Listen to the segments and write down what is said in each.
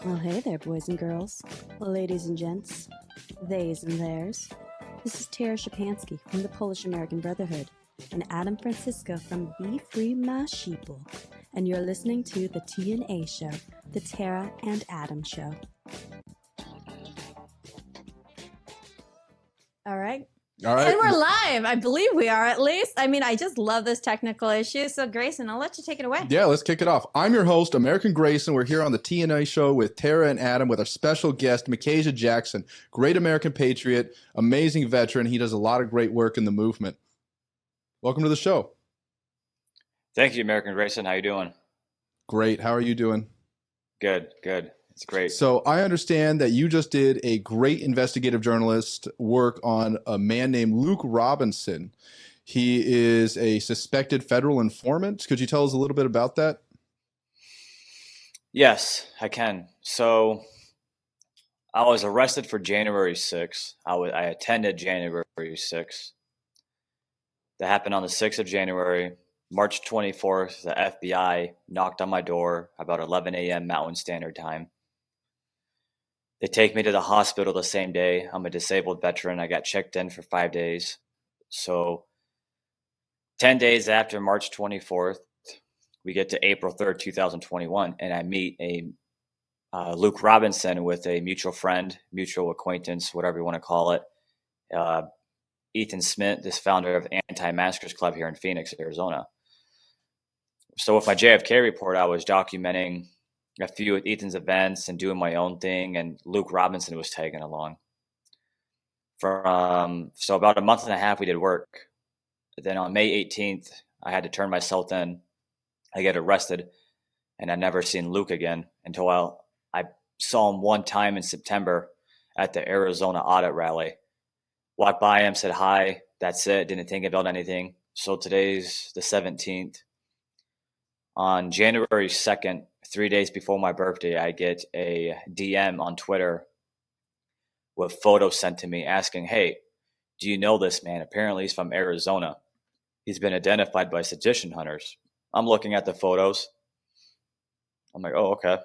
Well, hey there, boys and girls, ladies and gents, theys and theirs. This is Tara Shapansky from the Polish-American Brotherhood and Adam Francisco from Be Free My Sheeple, and you're listening to the T&A Show, the Tara and Adam Show. All right. All right. And we're live. I believe we are, at least. I mean, I just love this technical issue. So, Greyson, I'll let you take it away. Yeah, let's kick it off. I'm your host, American Greyson. We're here on the T&A Show with Tara and Adam with our special guest, Micajah Jackson, great American patriot, amazing veteran. He does a lot of great work in the movement. Welcome to the show. Thank you, American Greyson. How you doing? Great. How are you doing? Good. It's great. So I understand that you just did a great investigative journalist work on a man named Luke Robinson. He is a suspected federal informant. Could you tell us a little bit about that? Yes, I can. So I was arrested for January 6th. I attended January 6th. That happened on the 6th of January. March 24th, the FBI knocked on my door about 11 a.m. Mountain Standard Time. They take me to the hospital the same day. I'm a disabled veteran. I got checked in for 5 days. So 10 days after March 24th, we get to April 3rd, 2021, and I meet Luke Robinson with a mutual friend, mutual acquaintance, whatever you want to call it, Ethan Smith, this founder of Anti-Maskers Club here in Phoenix, Arizona. So with my JFK report, I was documenting a few of Ethan's events and doing my own thing, and Luke Robinson was tagging along. So about a month and a half, we did work. Then on May 18th, I had to turn myself in. I get arrested, and I never seen Luke again until I saw him one time in September at the Arizona audit rally. Walked by him, said hi, that's it, didn't think about anything. So today's the 17th. On January 2nd, 3 days before my birthday, I get a DM on Twitter with photos sent to me asking, hey, do you know this man? Apparently he's from Arizona. He's been identified by sedition hunters. I'm looking at the photos. I'm like, oh, okay.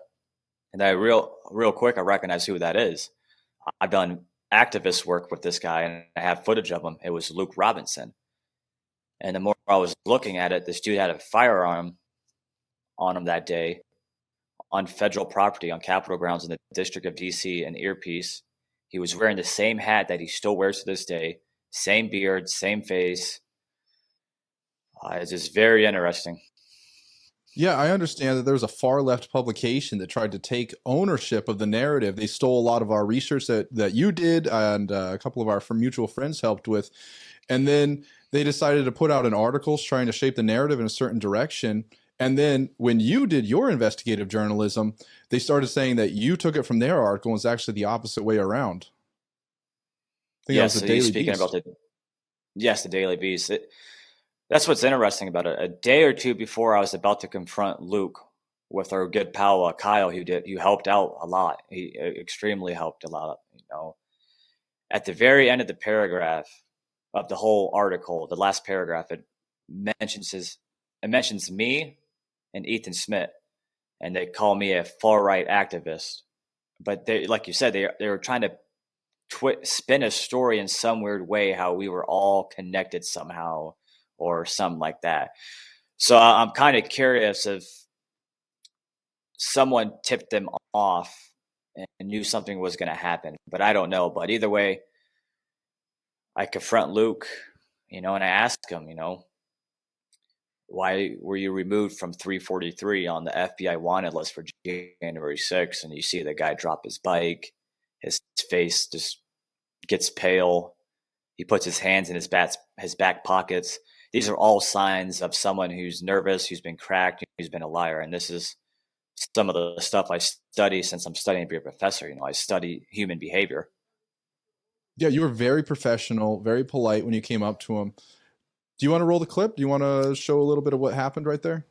And then real quick, I recognize who that is. I've done activist work with this guy, and I have footage of him. It was Luke Robinson. And the more I was looking at it, this dude had a firearm on him that day on federal property on Capitol grounds in the District of DC, an earpiece. He was wearing the same hat that he still wears to this day, same beard, same face. It's just very interesting. Yeah, I understand that there was a far left publication that tried to take ownership of the narrative. They stole a lot of our research that you did and a couple of our mutual friends helped with. And then they decided to put out an article trying to shape the narrative in a certain direction. And then when you did your investigative journalism, they started saying that you took it from their article and it's actually the opposite way around. I think Yes, that was the so Daily you're speaking Beast. about the Daily Beast. That's what's interesting about it. A day or two before I was about to confront Luke with our good pal Kyle, who helped out a lot. He extremely helped a lot. At the very end of the paragraph of the whole article, the last paragraph, it mentions me and Ethan Smith, and they call me a far right activist. But they, like you said, they were trying to spin a story in some weird way, how we were all connected somehow or something like that. So I'm kind of curious if someone tipped them off and knew something was going to happen, but I don't know. But either way, I confront Luke, and I ask him, why were you removed from 343 on the FBI wanted list for January 6th? And you see the guy drop his bike, his face just gets pale. He puts his hands in his back pockets. These are all signs of someone who's nervous, who's been cracked, who's been a liar. And this is some of the stuff I study since I'm studying to be a professor. I study human behavior. Yeah, you were very professional, very polite when you came up to him. Do you want to roll the clip? Do you want to show a little bit of what happened right there?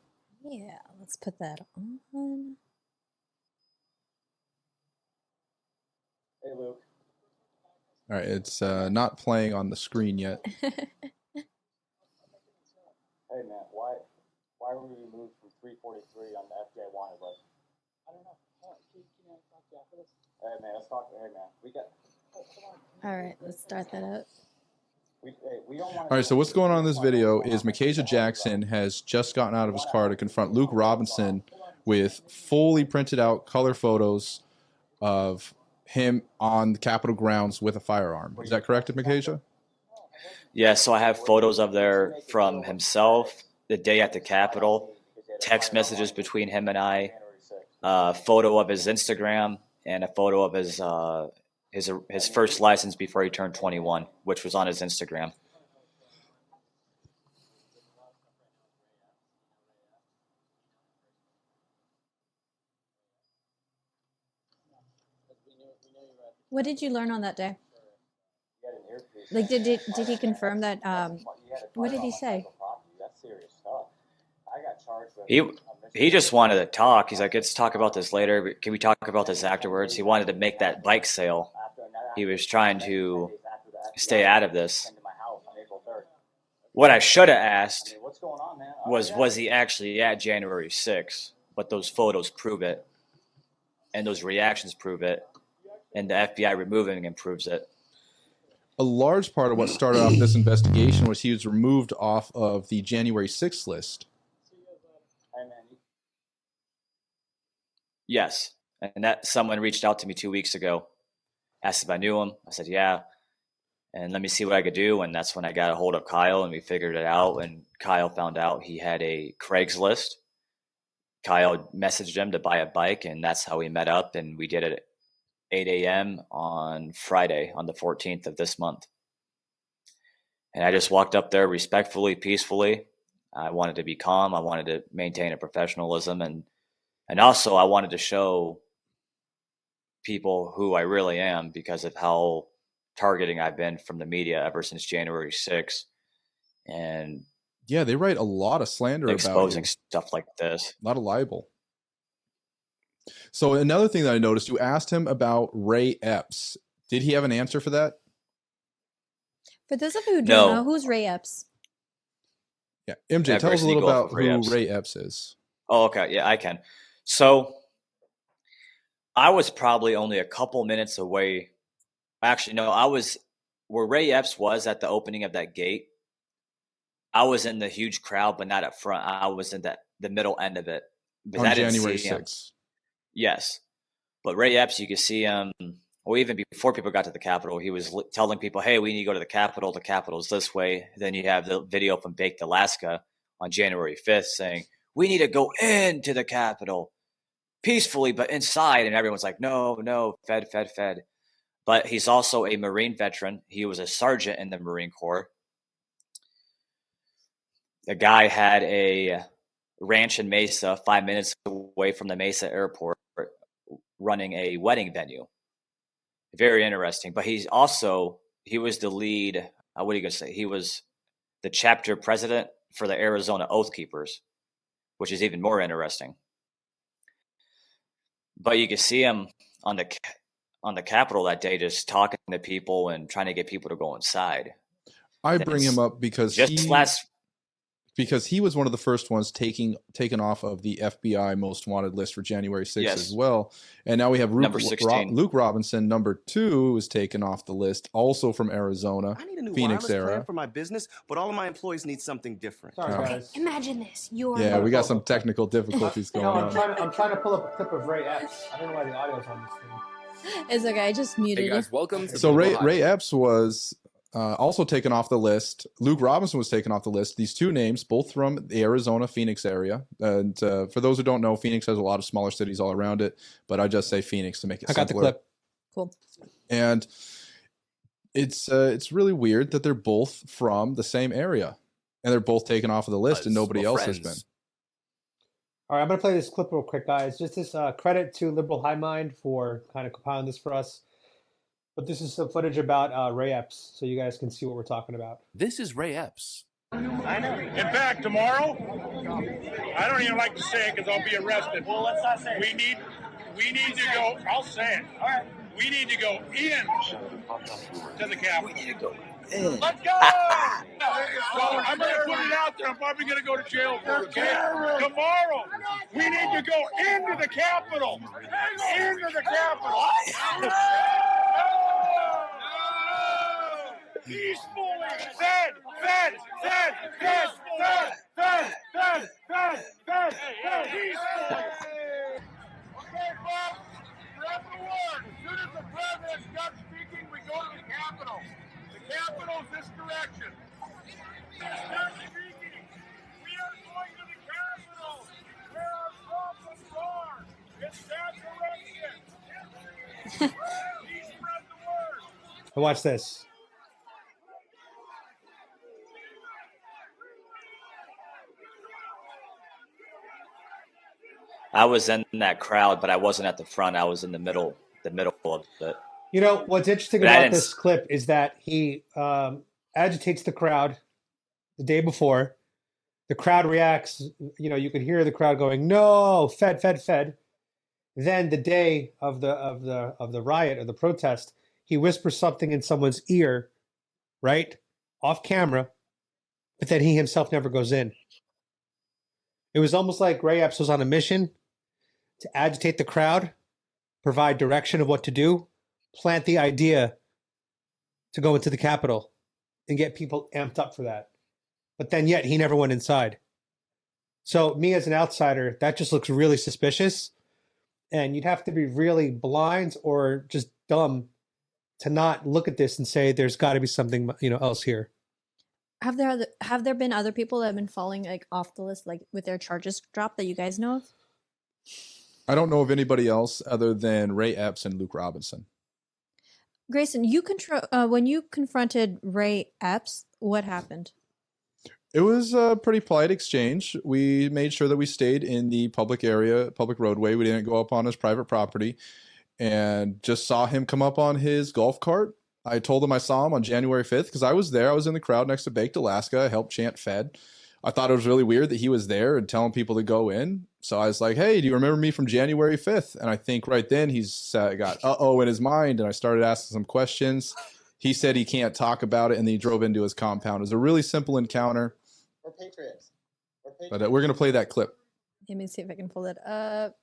Yeah, let's put that on. Hey, Luke. All right, it's not playing on the screen yet. Hey, man, why were we removed from 343 on the FBI wanted list. I don't know. Can I talk to you after this? Hey man, let's talk. Hey man, we got. All right, let's start that up. We don't want. All right, so what's going on in this video is Micajah Jackson has just gotten out of his car to confront Luke Robinson with fully printed out color photos of him on the Capitol grounds with a firearm. Is that correct, Micajah? Yeah, so I have photos of there from himself the day at the Capitol, text messages between him and I, a photo of his Instagram, and a photo of his first license before he turned 21, which was on his Instagram. What did you learn on that day? Like, did he confirm that? What did he say? He just wanted to talk. He's like, let's talk about this later. Can we talk about this afterwards? He wanted to make that bike sale. He was trying to stay out of this. What I should have asked was he actually at January 6th? But those photos prove it, and those reactions prove it, and the FBI removing him proves it. A large part of what started off this investigation was he was removed off of the January 6th list. Yes, and that someone reached out to me 2 weeks ago, asked if I knew him. I said, yeah, and let me see what I could do. And that's when I got a hold of Kyle, and we figured it out. And Kyle found out he had a Craigslist. Kyle messaged him to buy a bike, and that's how we met up. And we did it at 8 a.m. on Friday, on the 14th of this month. And I just walked up there respectfully, peacefully. I wanted to be calm. I wanted to maintain a professionalism, and also I wanted to show people who I really am because of how targeting I've been from the media ever since January 6th. And yeah, they write a lot of slander exposing about stuff like this. A lot of libel. So another thing that I noticed, you asked him about Ray Epps. Did he have an answer for that? For those of you who don't know, who's Ray Epps? Yeah, MJ, tell us a little about who Ray Epps is. Oh, okay. Yeah, I can. So I was probably only a couple minutes away. Actually, no, I was where Ray Epps was at the opening of that gate. I was in the huge crowd, but not up front. I was in the middle end of it. On January 6th. Yes. But Ray Epps, you could see him, well, even before people got to the Capitol, he was telling people, hey, we need to go to the Capitol. The Capitol's this way. Then you have the video from Baked Alaska on January 5th saying, we need to go into the Capitol peacefully, but inside. And everyone's like, no, Fed. But he's also a Marine veteran. He was a sergeant in the Marine Corps. The guy had a ranch in Mesa, 5 minutes away from the Mesa airport, running a wedding venue. Very interesting. But he was the lead, what are you going to say? He was the chapter president for the Arizona Oath Keepers, which is even more interesting. But you can see him on the Capitol that day just talking to people and trying to get people to go inside. I bring him up because because he was one of the first ones taken off of the FBI most wanted list for January 6th as well. And now we have Luke Robinson, number 2, is taken off the list, also from Arizona, I need a new Phoenix area. Plan for my business, but all of my employees need something different. Sorry, guys. Imagine this. Yeah, we got some technical difficulties going on. I'm trying to pull up a clip of Ray Epps. I don't know why the audio's on this thing. It's okay. I just muted Hey guys, it. welcome to So Ray Epps was also taken off the list. Luke Robinson was taken off the list. These two names, both from the Arizona, Phoenix area. And for those who don't know, Phoenix has a lot of smaller cities all around it, but I just say Phoenix to make it simpler. I got the clip. Cool. And it's really weird that they're both from the same area, and they're both taken off of the list, and nobody else has been. All right, I'm going to play this clip real quick, guys. Just this credit to Liberal High Mind for kind of compiling this for us. But this is some footage about Ray Epps, so you guys can see what we're talking about. This is Ray Epps. I know. In fact, tomorrow, I don't even like to say it because I'll be arrested. Well, let's not say it. We need to go. I'll say it. All right. We need to go in to the Capitol. We need to go Let's go! So I'm going to put it out there. I'm probably going to go to jail for it. Tomorrow, we need to go into the Capitol. Into the Capitol. Peacefully. Fed. Peacefully. Okay, Bob, grab the word. As soon as the president's done speaking, we go to the Capitol. The Capitol's this direction. Start speaking. We are going to the Capitol, where our problems are. It's that direction. Please spread the word. Now watch this. I was in that crowd, but I wasn't at the front. I was in the middle of it. You know, what's interesting But I about didn't this clip is that he agitates the crowd the day before. The crowd reacts. You know, you could hear the crowd going, "No, Fed." Then the day of the riot or the protest, he whispers something in someone's ear, right, off camera, but then he himself never goes in. It was almost like Ray Epps was on a mission to agitate the crowd, provide direction of what to do, plant the idea to go into the Capitol and get people amped up for that. But then yet he never went inside. So me as an outsider, that just looks really suspicious. And you'd have to be really blind or just dumb to not look at this and say there's got to be something, you know, else here. Have there been other people that have been falling like off the list, like with their charges dropped that you guys know of? I don't know of anybody else other than Ray Epps and Luke Robinson. Greyson, when you confronted Ray Epps, what happened? It was a pretty polite exchange. We made sure that we stayed in the public area, public roadway. We didn't go up on his private property, and just saw him come up on his golf cart. I told him I saw him on January 5th because I was there. I was in the crowd next to Baked Alaska. I helped chant Fed. I thought it was really weird that he was there and telling people to go in. So I was like, hey, do you remember me from January 5th? And I think right then he's got uh-oh in his mind. And I started asking some questions. He said he can't talk about it, and then he drove into his compound. It was a really simple encounter. We're patriots. But we're going to play that clip. Let me see if I can pull it up.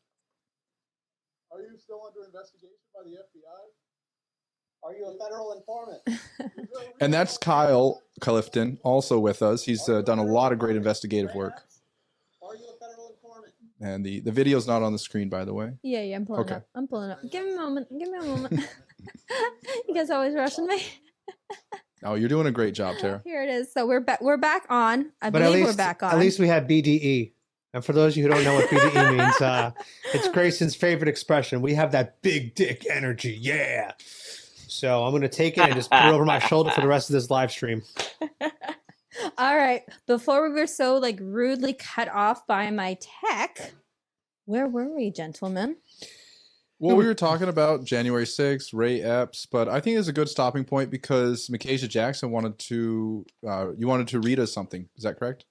Are you still under investigation by the FBI? Are you a federal informant? And that's Kyle Clifton, also with us. He's done a lot of great investigative work. Are you a federal informant? And the video's not on the screen, by the way. Yeah, I'm pulling up. I'm pulling up. Give me a moment. You guys always rushing me. Oh, you're doing a great job, Tara. Here it is. So we're back on. I believe we're back on. At least we have BDE. And for those of you who don't know what BDE means, it's Grayson's favorite expression. We have that big dick energy. Yeah. So I'm going to take it and just put it over my shoulder for the rest of this live stream. All right. Before we were so like rudely cut off by my tech, where were we, gentlemen? Well, we were talking about January 6th, Ray Epps, but I think it's a good stopping point because Micajah Jackson wanted to, you wanted to read us something. Is that correct?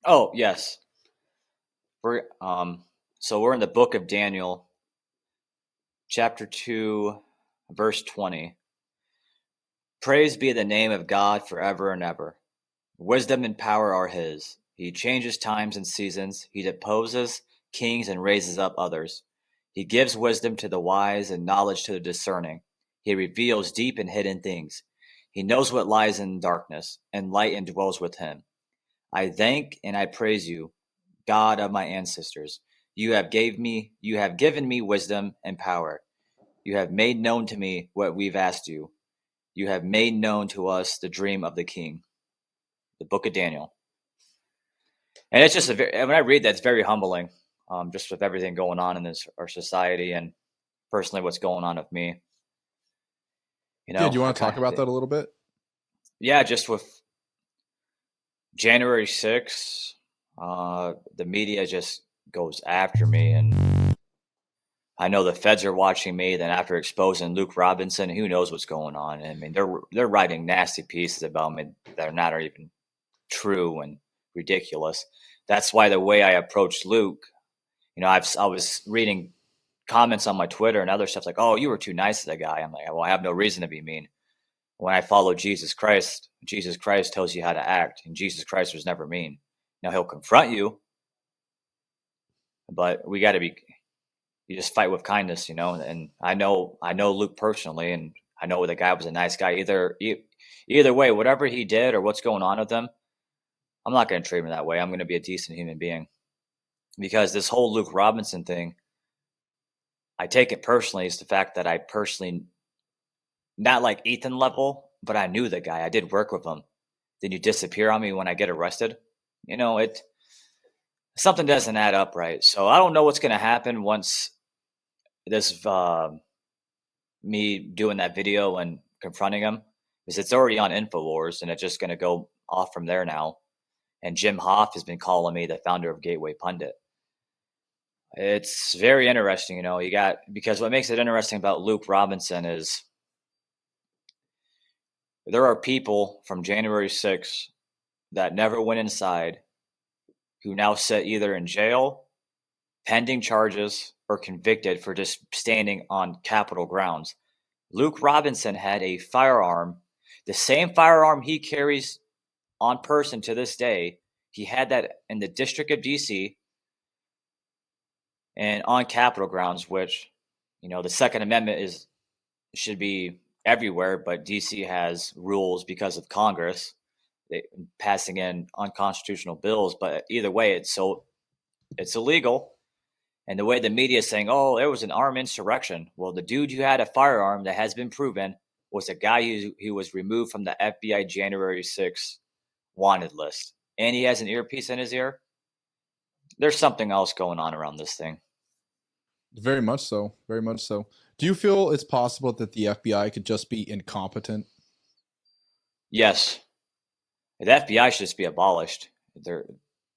Oh, yes. So we're in the book of Daniel, chapter 2, verse 20. Praise be the name of God forever and ever. Wisdom and power are his. He changes times and seasons. He deposes kings and raises up others. He gives wisdom to the wise and knowledge to the discerning. He reveals deep and hidden things. He knows what lies in darkness, and light indwells with him. I thank and I praise you, God of my ancestors. You have given me wisdom and power. You have made known to me what we've asked you. You have made known to us the dream of the king. The book of Daniel. And it's just when I read that, it's very humbling. Just with everything going on in our society and personally what's going on with me. You know, yeah, do you want to talk about that a little bit? Yeah, just with January 6th, the media just goes after me, and I know the feds are watching me. Then after exposing Luke Robinson, who knows what's going on? I mean, they're writing nasty pieces about me that are not even true and ridiculous. That's why the way I approached Luke, you know, I was reading comments on my Twitter and other stuff like, "Oh, you were too nice to that guy." I'm like, "Well, I have no reason to be mean." When I follow Jesus Christ tells you how to act, and Jesus Christ was never mean. Now he'll confront you, but we got to be. You just fight with kindness, you know. And I know Luke personally, and I know the guy was a nice guy. Either way, whatever he did or what's going on with him, I'm not going to treat him that way. I'm going to be a decent human being, because this whole Luke Robinson thing, I take it personally. Is the fact that I personally, not like Ethan level, but I knew the guy. I did work with him. Then you disappear on me when I get arrested. You know, something doesn't add up right. So I don't know what's going to happen once this me doing that video and confronting him, because it's already on InfoWars, and it's just going to go off from there now. And Jim Hoff has been calling me the founder of Gateway Pundit. It's very interesting, you know. Because what makes it interesting about Luke Robinson is there are people from January 6th that never went inside, who now sit either in jail, pending charges, or convicted for just standing on Capitol grounds. Luke Robinson had a firearm, the same firearm he carries on person to this day. He had that in the District of DC and on Capitol grounds, which, you know, the Second Amendment should be everywhere, but DC has rules because of Congress passing in unconstitutional bills. But either way, it's illegal. And the way the media is saying, oh, it was an armed insurrection. Well, the dude who had a firearm that has been proven was a guy who was removed from the FBI January 6th wanted list. And he has an earpiece in his ear. There's something else going on around this thing. Very much so. Very much so. Do you feel it's possible that the FBI could just be incompetent? Yes. The FBI should just be abolished.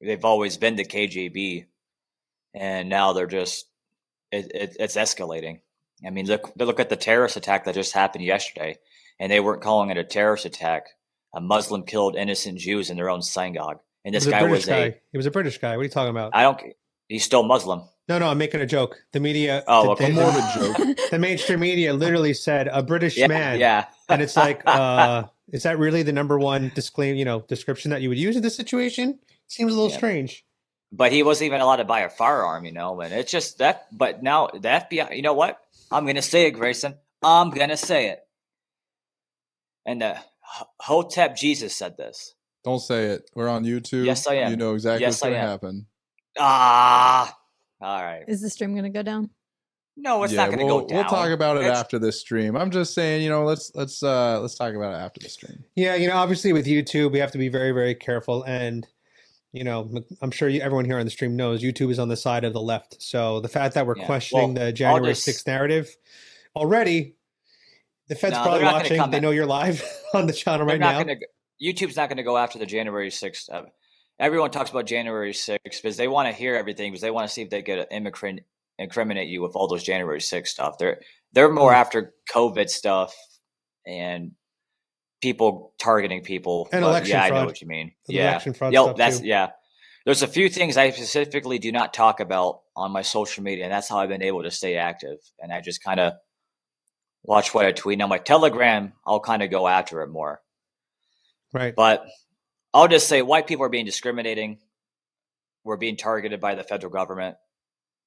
They've always been the KGB. And now they're just, it's escalating. I mean, look at the terrorist attack that just happened yesterday, and they weren't calling it a terrorist attack. A Muslim killed innocent Jews in their own synagogue, and this guy was He was a British guy. What are you talking about? He's still Muslim. No, I'm making a joke. The media, more of a joke. The mainstream media literally said a British man. Yeah, and it's like, is that really the number one description that you would use in this situation? Seems a little strange. But he wasn't even allowed to buy a firearm, you know, and it's just that. But now the FBI, you know what? I'm going to say it, Greyson. I'm going to say it. And the Hotep Jesus said this. Don't say it. We're on YouTube. Yes, I am. You know exactly what's going to happen. All right. Is the stream going to go down? No, it's not going to go down. We'll talk about it after this stream. I'm just saying, you know, let's talk about it after the stream. Yeah, you know, obviously with YouTube, we have to be very, very careful. And, you know, I'm sure everyone here on the stream knows YouTube is on the side of the left. So the fact that we're questioning the January 6th narrative already, the Fed's probably watching. They know you're live on the channel right now. YouTube's not going to go after the January 6th. Everyone talks about January 6th because they want to hear everything, because they want to see if they could incriminate you with all those January 6th stuff. They're more after COVID stuff and people targeting people. And election fraud. I know what you mean. Election fraud stuff too. There's a few things I specifically do not talk about on my social media, and that's how I've been able to stay active. And I just kind of watch what I tweet. Now my Telegram, I'll kind of go after it more. Right. But I'll just say white people are being discriminating. We're being targeted by the federal government.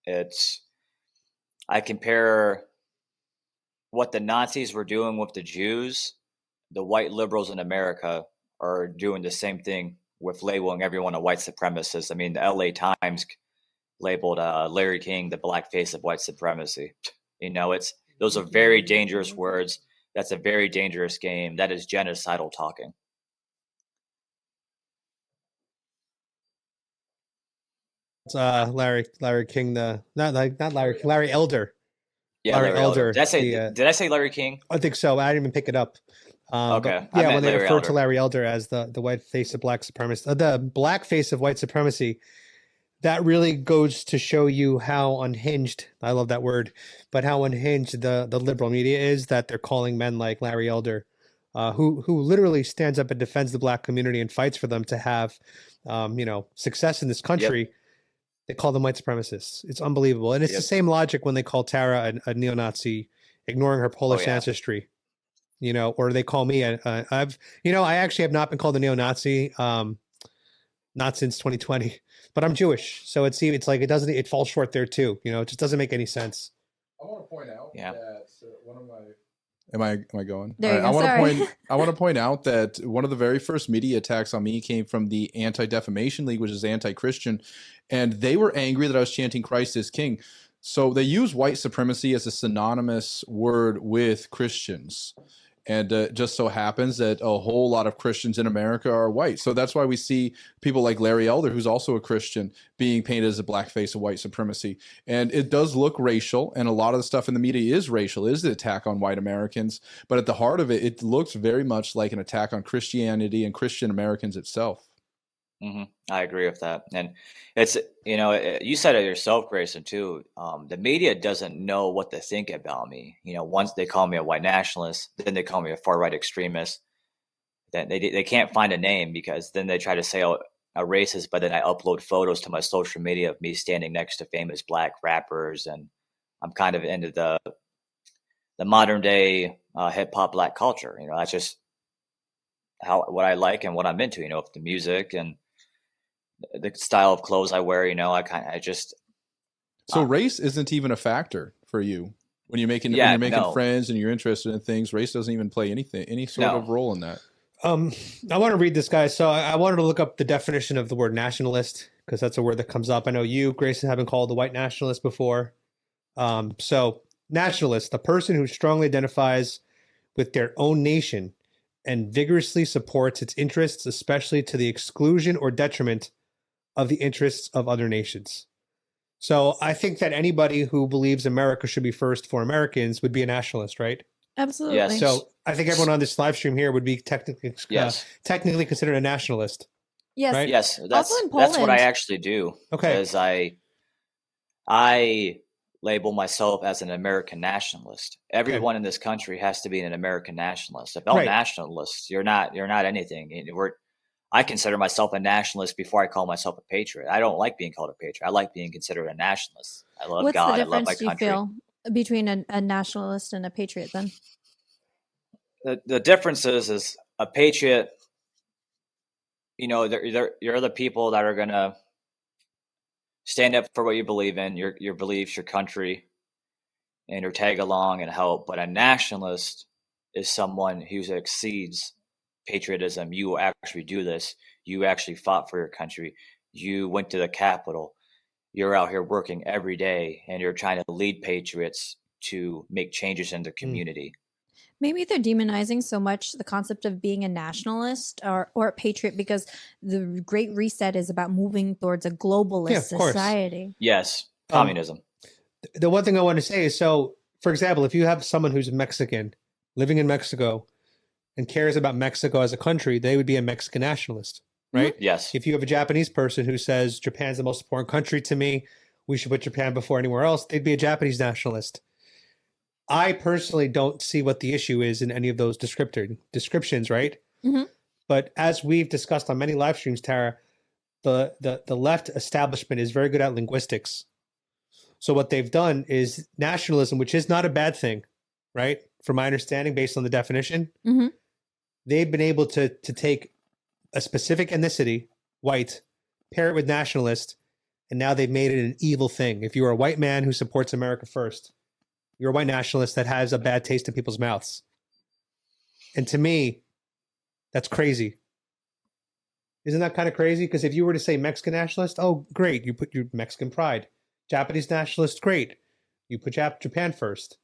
I compare what the Nazis were doing with the Jews. The white liberals in America are doing the same thing with labeling everyone a white supremacist. I mean, the LA Times labeled Larry King the black face of white supremacy. You know, those are very dangerous words. That's a very dangerous game. That is genocidal talking. It's Larry King, Larry Elder. Yeah, Larry Elder. Did I say Larry King? I think so. I didn't even pick it up. Okay. Yeah, when they refer to Larry Elder as the white face of black supremacy, the black face of white supremacy, that really goes to show you how unhinged, I love that word, but how unhinged the liberal media is, that they're calling men like Larry Elder, who literally stands up and defends the black community and fights for them to have, success in this country. Yep. They call them white supremacists. It's unbelievable. And it's the same logic when they call Tara a neo-Nazi, ignoring her Polish ancestry. you know, or they call me I actually have not been called a neo-Nazi, not since 2020, but I'm Jewish. So it's like, it falls short there too. You know, it just doesn't make any sense. I want to point out Yeah. that one of my Am I going? There you All right, go. Sorry. I want to point out that one of the very first media attacks on me came from the Anti-Defamation League, which is anti-Christian, and they were angry that I was chanting Christ is King. So they use white supremacy as a synonymous word with Christians. And it just so happens that a whole lot of Christians in America are white. So that's why we see people like Larry Elder, who's also a Christian, being painted as a blackface of white supremacy. And it does look racial. And a lot of the stuff in the media is racial, is the attack on white Americans. But at the heart of it, it looks very much like an attack on Christianity and Christian Americans itself. Mm-hmm. I agree with that. And it's, you said it yourself, Grayson, too. The media doesn't know what to think about me. Once they call me a white nationalist, then they call me a far right extremist. Then they can't find a name, because then they try to say, a racist, but then I upload photos to my social media of me standing next to famous black rappers. And I'm kind of into the modern day hip hop black culture. That's just what I like and what I'm into, the music and the style of clothes I wear. So race isn't even a factor for you when you're making friends and you're interested in things. Race doesn't even play any sort of role in that. I want to read this, guy. So I wanted to look up the definition of the word nationalist, because that's a word that comes up. I know you, Grayson, haven't called the white nationalist before. So nationalist, a person who strongly identifies with their own nation and vigorously supports its interests, especially to the exclusion or detriment of the interests of other nations. So I think that anybody who believes America should be first for Americans would be a nationalist, right? Absolutely. Yes. So I think everyone on this live stream here would be technically considered a nationalist. Yes. Right? Yes. Also in That's what I Poland. actually do. Okay. Because I label myself as an American nationalist. Everyone in this country has to be an American nationalist. If I'm nationalist, you're not anything. I consider myself a nationalist before I call myself a patriot. I don't like being called a patriot. I like being considered a nationalist. I love What's God. the I love my difference, do you country. feel, between a nationalist and a patriot then? The difference is a patriot, you're the people that are going to stand up for what you believe in, your beliefs, your country, and your tag along and help. But a nationalist is someone who exceeds patriotism. You actually do this. You actually fought for your country. You went to the Capitol. You're out here working every day, and you're trying to lead patriots to make changes in the community. Maybe they're demonizing so much the concept of being a nationalist or a patriot, because the Great Reset is about moving towards a globalist society. Yes, communism. The one thing I want to say is, so, for example, if you have someone who's Mexican living in Mexico and cares about Mexico as a country, they would be a Mexican nationalist, right? Mm-hmm. Yes. If you have a Japanese person who says Japan's the most important country to me, we should put Japan before anywhere else, they'd be a Japanese nationalist. I personally don't see what the issue is in any of those descriptions, right? Mm-hmm. But as we've discussed on many live streams, Tara, the left establishment is very good at linguistics. So what they've done is nationalism, which is not a bad thing, right? From my understanding, based on the definition, Mm-hmm. they've been able to take a specific ethnicity, white, pair it with nationalist, and now they've made it an evil thing. If you're a white man who supports America first, you're a white nationalist that has a bad taste in people's mouths. And to me, that's crazy. Isn't that kind of crazy? Because if you were to say Mexican nationalist, oh, great, you put your Mexican pride. Japanese nationalist, great, you put Japan first.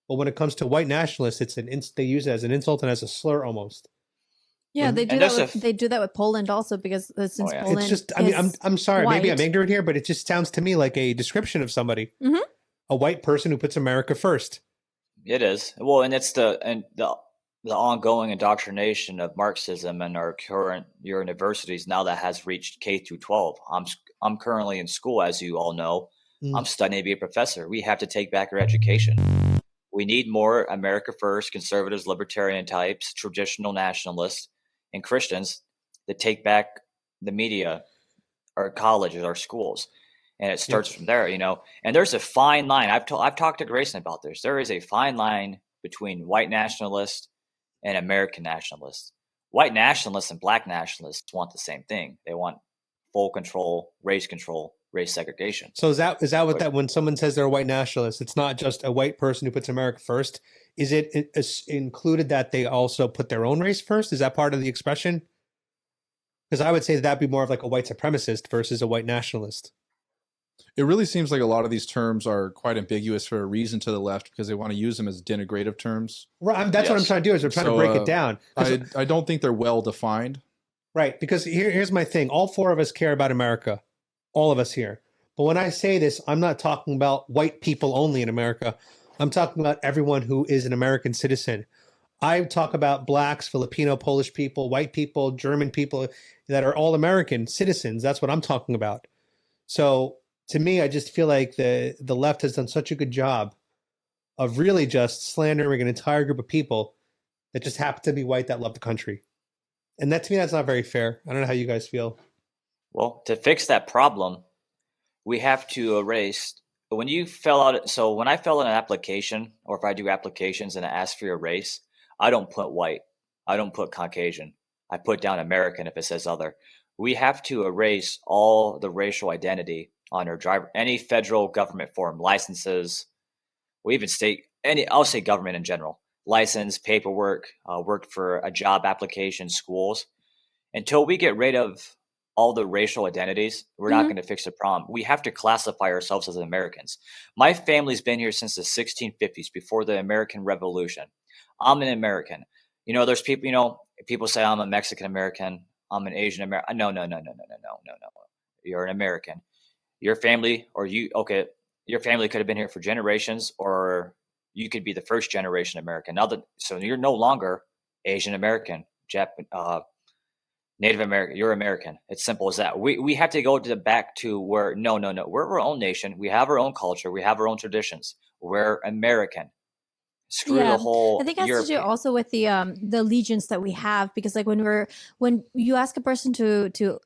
But when it comes to white nationalists, they use it as an insult and as a slur almost. Yeah, they do that with Poland also, because since Poland it's just, I mean, I'm sorry, white. maybe I'm ignorant here, but it just sounds to me like a description of somebody. Mm-hmm. A white person who puts America first. It is. Well, and it's the ongoing indoctrination of Marxism in our current universities now that has reached K through 12. I'm currently in school, as you all know. I'm studying to be a professor. We have to take back our education. We need more America first, conservatives, libertarian types, traditional nationalists, and Christians that take back the media, our colleges, our schools. And it starts from there, and there's a fine line. I've talked to Grayson about this. There is a fine line between white nationalists and American nationalists. White nationalists and black nationalists want the same thing. They want full control, race segregation. So is that what that when someone says they're a white nationalist, it's not just a white person who puts America first? Is it included that they also put their own race first? Is that part of the expression? Because I would say that'd be more of like a white supremacist versus a white nationalist. It really seems like a lot of these terms are quite ambiguous for a reason to the left because they want to use them as denotative terms. Right. That's what I'm trying to do is we're trying to break it down. I don't think they're well defined. Right. Because here's my thing. All four of us care about America. All of us here. But when I say this, I'm not talking about white people only in America. I'm talking about everyone who is an American citizen. I talk about blacks, Filipino, Polish people, white people, German people that are all American citizens. That's what I'm talking about. So to me, I just feel like the left has done such a good job of really just slandering an entire group of people that just happen to be white that love the country. And that, to me, that's not very fair. I don't know how you guys feel. Well, to fix that problem, we have to erase when you fill out. So when I fill out an application, or if I do applications and I ask for your race, I don't put white. I don't put Caucasian. I put down American if it says other. We have to erase all the racial identity on our driver, any federal government form, licenses, or even state, I'll say government in general, license, paperwork, worked for a job application, schools. Until we get rid of all the racial identities, we're not going to fix the problem. We have to classify ourselves as Americans. My family's been here since the 1650s, before the American Revolution. I'm an American. There's people, people say I'm a Mexican American, I'm an Asian American. No. You're an American. Your family your family could have been here for generations, or you could be the first generation American. So you're no longer Asian American, Native American, you're American. It's simple as that. We have to go back to where, no. We're our own nation. We have our own culture. We have our own traditions. We're American. Screw the whole. I think it has to do also with the allegiance that we have, because like when you ask a person to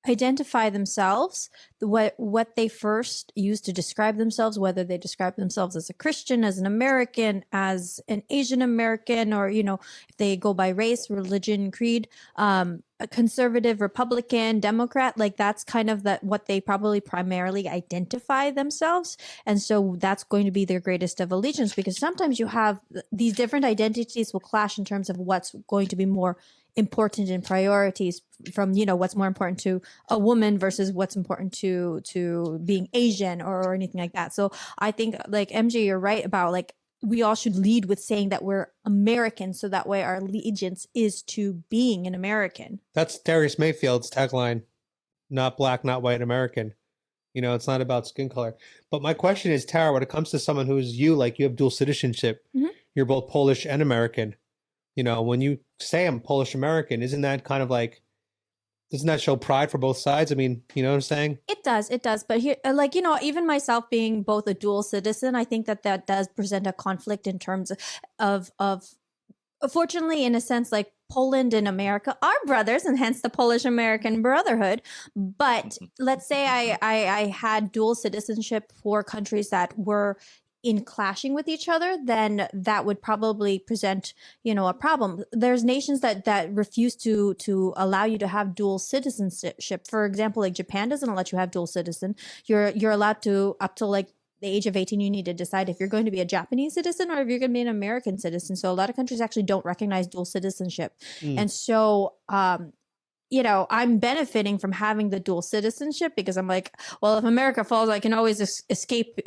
identify themselves, what they first use to describe themselves, whether they describe themselves as a Christian, as an American, as an Asian American, or if they go by race, religion, creed, a conservative, Republican, Democrat, like that's kind of what they probably primarily identify themselves. And so that's going to be their greatest of allegiance, because sometimes you have these different identities will clash in terms of what's going to be more important in priorities, from what's more important to a woman versus what's important to being Asian or anything like that. So I think, like MJ, you're right about like we all should lead with saying that we're American, so that way our allegiance is to being an American. That's Darius Mayfield's tagline: not black, not white, American. It's not about skin color. But my question is, Tara, when it comes to someone who's like you have dual citizenship, you're both Polish and American. When you say I'm Polish American, isn't that kind of like, doesn't that show pride for both sides? I mean, you know what I'm saying? It does. But here, even myself being both a dual citizen, I think that does present a conflict in terms of fortunately, in a sense, like Poland and America are brothers, and hence the Polish American Brotherhood. But let's say I had dual citizenship for countries that were in clashing with each other, then that would probably present, a problem. There's nations that refuse to allow you to have dual citizenship. For example, like Japan doesn't let you have dual citizen. You're allowed to, up to like the age of 18, you need to decide if you're going to be a Japanese citizen or if you're going to be an American citizen. So a lot of countries actually don't recognize dual citizenship. And so, I'm benefiting from having the dual citizenship, because I'm like, well, if America falls, I can always escape,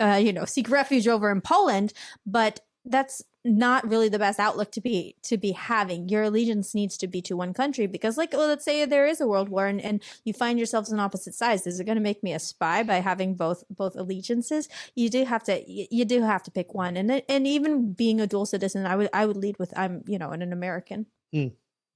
seek refuge over in Poland. But that's not really the best outlook to be having. Your allegiance needs to be to one country, because let's say there is a world war and you find yourselves on opposite sides. Is it going to make me a spy by having both allegiances? You do have to pick one. And even being a dual citizen, I would lead with I'm an American.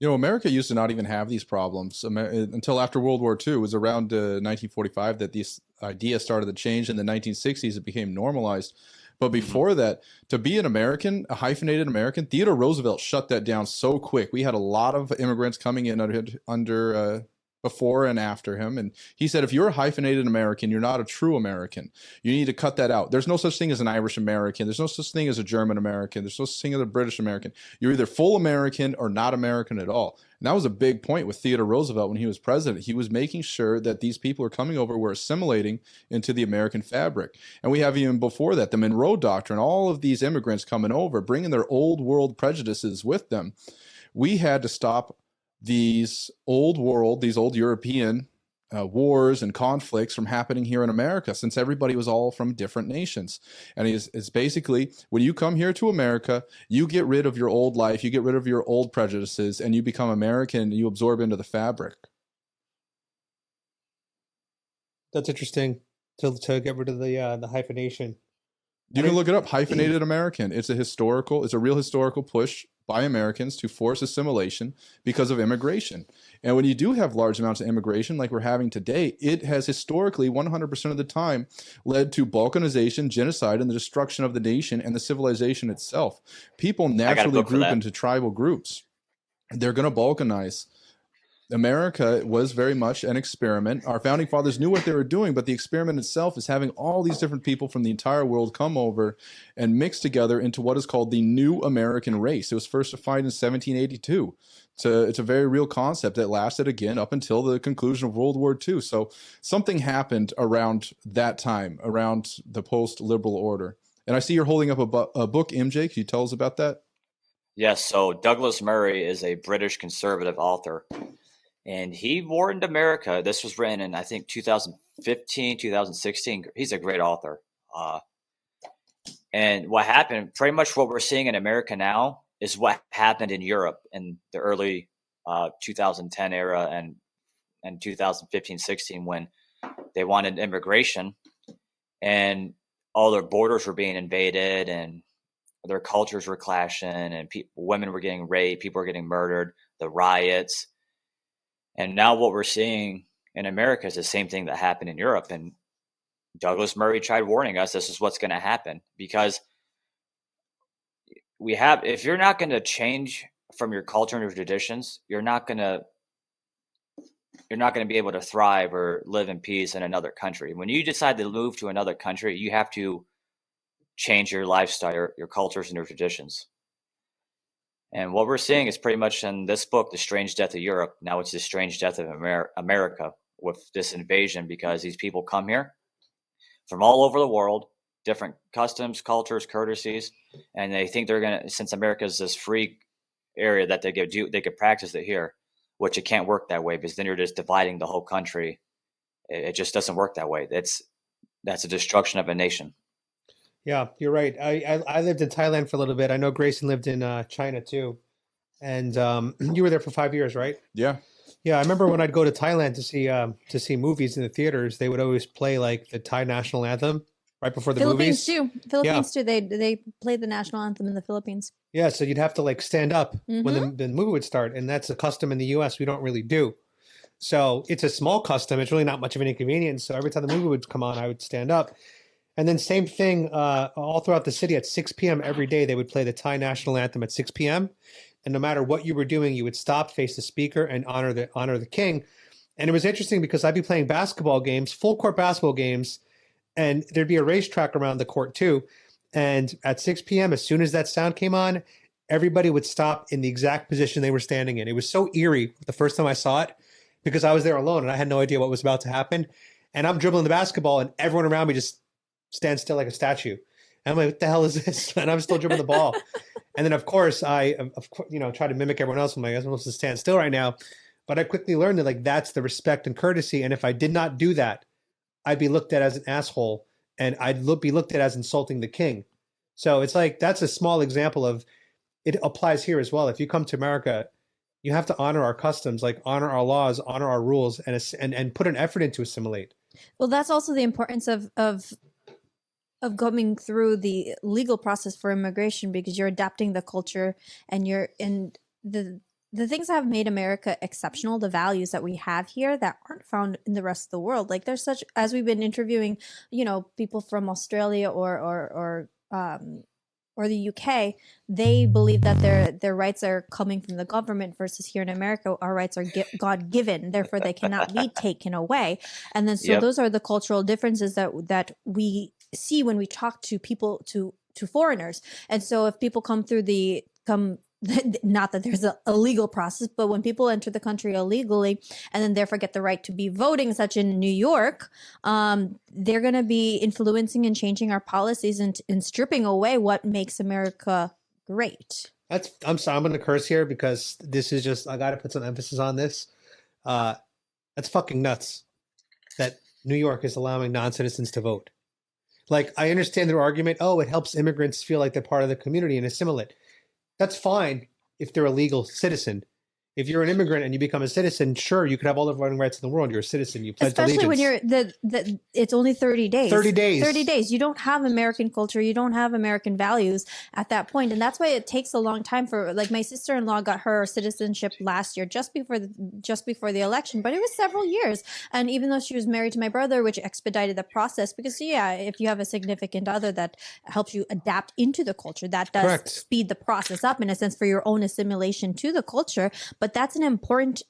America used to not even have these problems until after World War II. It was around 1945 that this idea started to change. In the 1960s, it became normalized. But before that, to be an American, a hyphenated American, Theodore Roosevelt shut that down so quick. We had a lot of immigrants coming in under before and after him. And he said, if you're a hyphenated American, you're not a true American. You need to cut that out. There's no such thing as an Irish American. There's no such thing as a German American. There's no such thing as a British American. You're either full American or not American at all. And that was a big point with Theodore Roosevelt when he was president. He was making sure that these people are coming over, were assimilating into the American fabric. And we have even before that, the Monroe Doctrine, all of these immigrants coming over, bringing their old world prejudices with them. We had to stop these old European wars and conflicts from happening here in America, since everybody was all from different nations. And it's basically, when you come here to America, you get rid of your old life, you get rid of your old prejudices, and you become American, and you absorb into the fabric. That's interesting to get rid of the hyphenation. You can look it up, hyphenated American. It's a real historical push by Americans to force assimilation because of immigration. And when you do have large amounts of immigration like we're having today, it has historically 100% of the time led to balkanization, genocide, and the destruction of the nation and the civilization itself. People naturally group into tribal groups. They're going to balkanize. America was very much an experiment. Our founding fathers knew what they were doing, but the experiment itself is having all these different people from the entire world come over and mix together into what is called the new American race. It was first defined in 1782. It's a very real concept that lasted again up until the conclusion of World War II. So something happened around that time, around the post-liberal order. And I see you're holding up a book, MJ. Can you tell us about that? Yes. So Douglas Murray is a British conservative author. And he warned America. This was written in, I think, 2015, 2016. He's a great author. And what happened, pretty much what we're seeing in America now is what happened in Europe in the early 2010 era and 2015, 16, when they wanted immigration and all their borders were being invaded and their cultures were clashing and women were getting raped, people were getting murdered, the riots. And now what we're seeing in America is the same thing that happened in Europe. And Douglas Murray tried warning us this is what's going to happen, because if you're not going to change from your culture and your traditions, you're not going to be able to thrive or live in peace in another country. When you decide to move to another country, you have to change your lifestyle, your cultures and your traditions. And what we're seeing is pretty much in this book, The Strange Death of Europe. Now it's The Strange Death of America with this invasion, because these people come here from all over the world, different customs, cultures, courtesies, and they think they're going to, since America is this free area that they could practice it here, which it can't work that way, because then you're just dividing the whole country. It just doesn't work that way. That's a destruction of a nation. Yeah, you're right. I lived in Thailand for a little bit. I know Greyson lived in China too. And you were there for 5 years, right? Yeah. Yeah, I remember when I'd go to Thailand to see movies in the theaters, they would always play like the Thai national anthem right before the movies. Philippines too. They played the national anthem in the Philippines. Yeah, so you'd have to like stand up when the movie would start, and that's a custom in the US we don't really do. So it's a small custom. It's really not much of an inconvenience. So every time the movie would come on, I would stand up. And then same thing all throughout the city at 6 p.m. every day, they would play the Thai national anthem at 6 p.m. And no matter what you were doing, you would stop, face the speaker, and honor the king. And it was interesting because I'd be playing basketball games, full court basketball games, and there'd be a racetrack around the court too. And at 6 p.m., as soon as that sound came on, everybody would stop in the exact position they were standing in. It was so eerie the first time I saw it, because I was there alone and I had no idea what was about to happen. And I'm dribbling the basketball and everyone around me just stand still like a statue. And I'm like, what the hell is this? And I'm still dribbling the ball. And then, of course, I try to mimic everyone else. I'm like, I'm supposed to stand still right now. But I quickly learned that like that's the respect and courtesy. And if I did not do that, I'd be looked at as an asshole, and I'd be looked at as insulting the king. So it's like that's a small example of it applies here as well. If you come to America, you have to honor our customs, like honor our laws, honor our rules, and put an effort into assimilate. Well, that's also the importance of going through the legal process for immigration, because you're adapting the culture and the things that have made America exceptional, the values that we have here that aren't found in the rest of the world. Like there's such, as we've been interviewing, people from Australia or or the UK, they believe that their rights are coming from the government, versus here in America, our rights are God given, therefore they cannot be taken away. And then so Yep. those are the cultural differences that we see when we talk to people, to foreigners. And so if people come through not that there's a legal process, but when people enter the country illegally and then therefore get the right to be voting, such in New York, they're going to be influencing and changing our policies and stripping away what makes America great. I'm sorry, I'm going to curse here because this is just, I got to put some emphasis on this. That's fucking nuts that New York is allowing non-citizens to vote. Like, I understand their argument, oh, it helps immigrants feel like they're part of the community and assimilate. That's fine if they're a legal citizen. If you're an immigrant and you become a citizen, sure, you could have all the voting rights in the world. You're a citizen. You pledge allegiance. Especially when you're it's only 30 days. 30 days. 30 days. You don't have American culture. You don't have American values at that point. And that's why it takes a long time for, like, my sister-in-law got her citizenship last year, just before the election, but it was several years. And even though she was married to my brother, which expedited the process, because if you have a significant other that helps you adapt into the culture, that does Correct. speed the process up in a sense for your own assimilation to the culture. But that's an important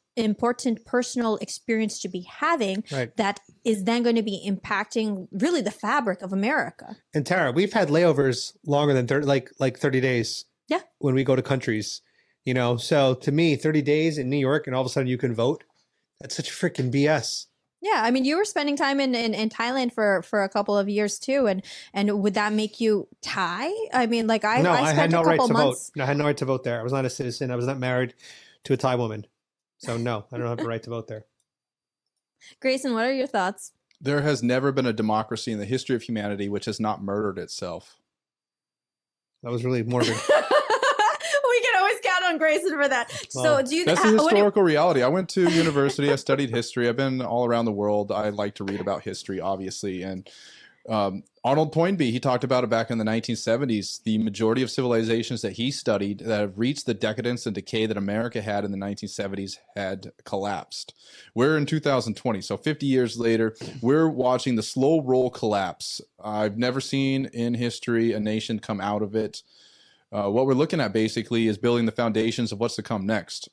personal experience to be having, Right. that is then going to be impacting really the fabric of America. And Tara, we've had layovers longer than 30 days. Yeah. When we go to countries, so to me, 30 days in New York and all of a sudden you can vote. That's such freaking BS. Yeah, I mean, you were spending time in Thailand for a couple of years too, and would that make you Thai? I mean, like I I had spent no a right couple to months. vote. No, I had no right to vote there. I was not a citizen. I was not married to a Thai woman. So no, I don't have the right to vote there. Grayson, what are your thoughts? There has never been a democracy in the history of humanity which has not murdered itself. That was really morbid. We can always count on Grayson for that. Well, So do you? That's the historical reality. I went to university. I studied history. I've been all around the world. I like to read about history, obviously. And Arnold Toynbee, he talked about it back in the 1970s. The majority of civilizations that he studied that have reached the decadence and decay that America had in the 1970s had collapsed. We're in 2020, so 50 years later, we're watching the slow roll collapse. I've never seen in history a nation come out of it. What we're looking at basically is building the foundations of what's to come next.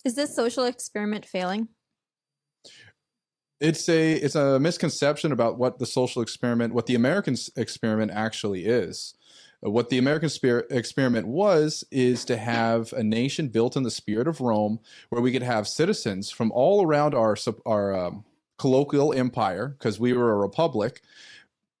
Is this social experiment failing? It's a misconception about what the social experiment, what the American experiment actually is. What the American experiment is to have a nation built in the spirit of Rome, where we could have citizens from all around our colloquial empire, because we were a republic,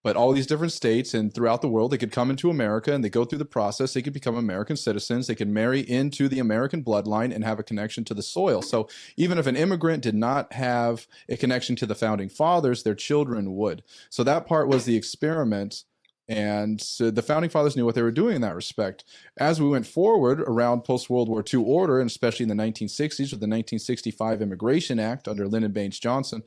but all these different states and throughout the world, they could come into America and they go through the process. They could become American citizens. They could marry into the American bloodline and have a connection to the soil. So even if an immigrant did not have a connection to the founding fathers, their children would. So that part was the experiment. And so the founding fathers knew what they were doing in that respect. As we went forward around post-World War II order, and especially in the 1960s with the 1965 Immigration Act under Lyndon Baines Johnson,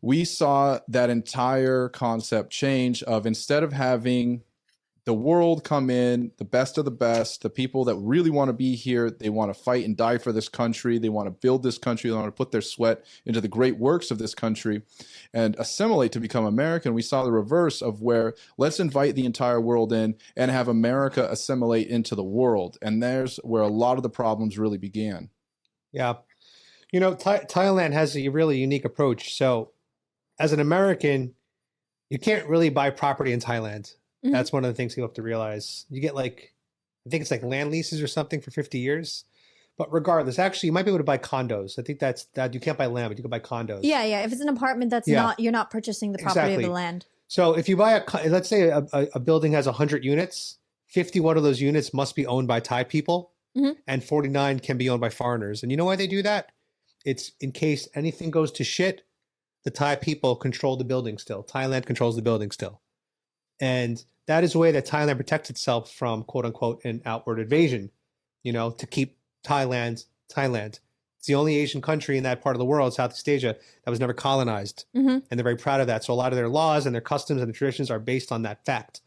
we saw that entire concept change of, instead of having the world come in, the best of the best, the people that really want to be here, they want to fight and die for this country, they want to build this country, they want to put their sweat into the great works of this country and assimilate to become American. We saw the reverse of where, let's invite the entire world in and have America assimilate into the world. And there's where a lot of the problems really began. Yeah. Thailand has a really unique approach. So as an American, you can't really buy property in Thailand. Mm-hmm. That's one of the things you have to realize. You get I think it's like land leases or something for 50 years. But regardless, actually, you might be able to buy condos. I think that you can't buy land, but you can buy condos. Yeah. If it's an apartment, you're not purchasing the property of the land. So if you buy let's say a building has 100 units, 51 of those units must be owned by Thai people, mm-hmm. and 49 can be owned by foreigners. And you know why they do that? It's in case anything goes to shit, the Thai people control the building still. Thailand controls the building still. And that is a way that Thailand protects itself from, quote unquote, an outward invasion, to keep Thailand. It's the only Asian country in that part of the world, Southeast Asia, that was never colonized. Mm-hmm. And they're very proud of that. So a lot of their laws and their customs and their traditions are based on that fact.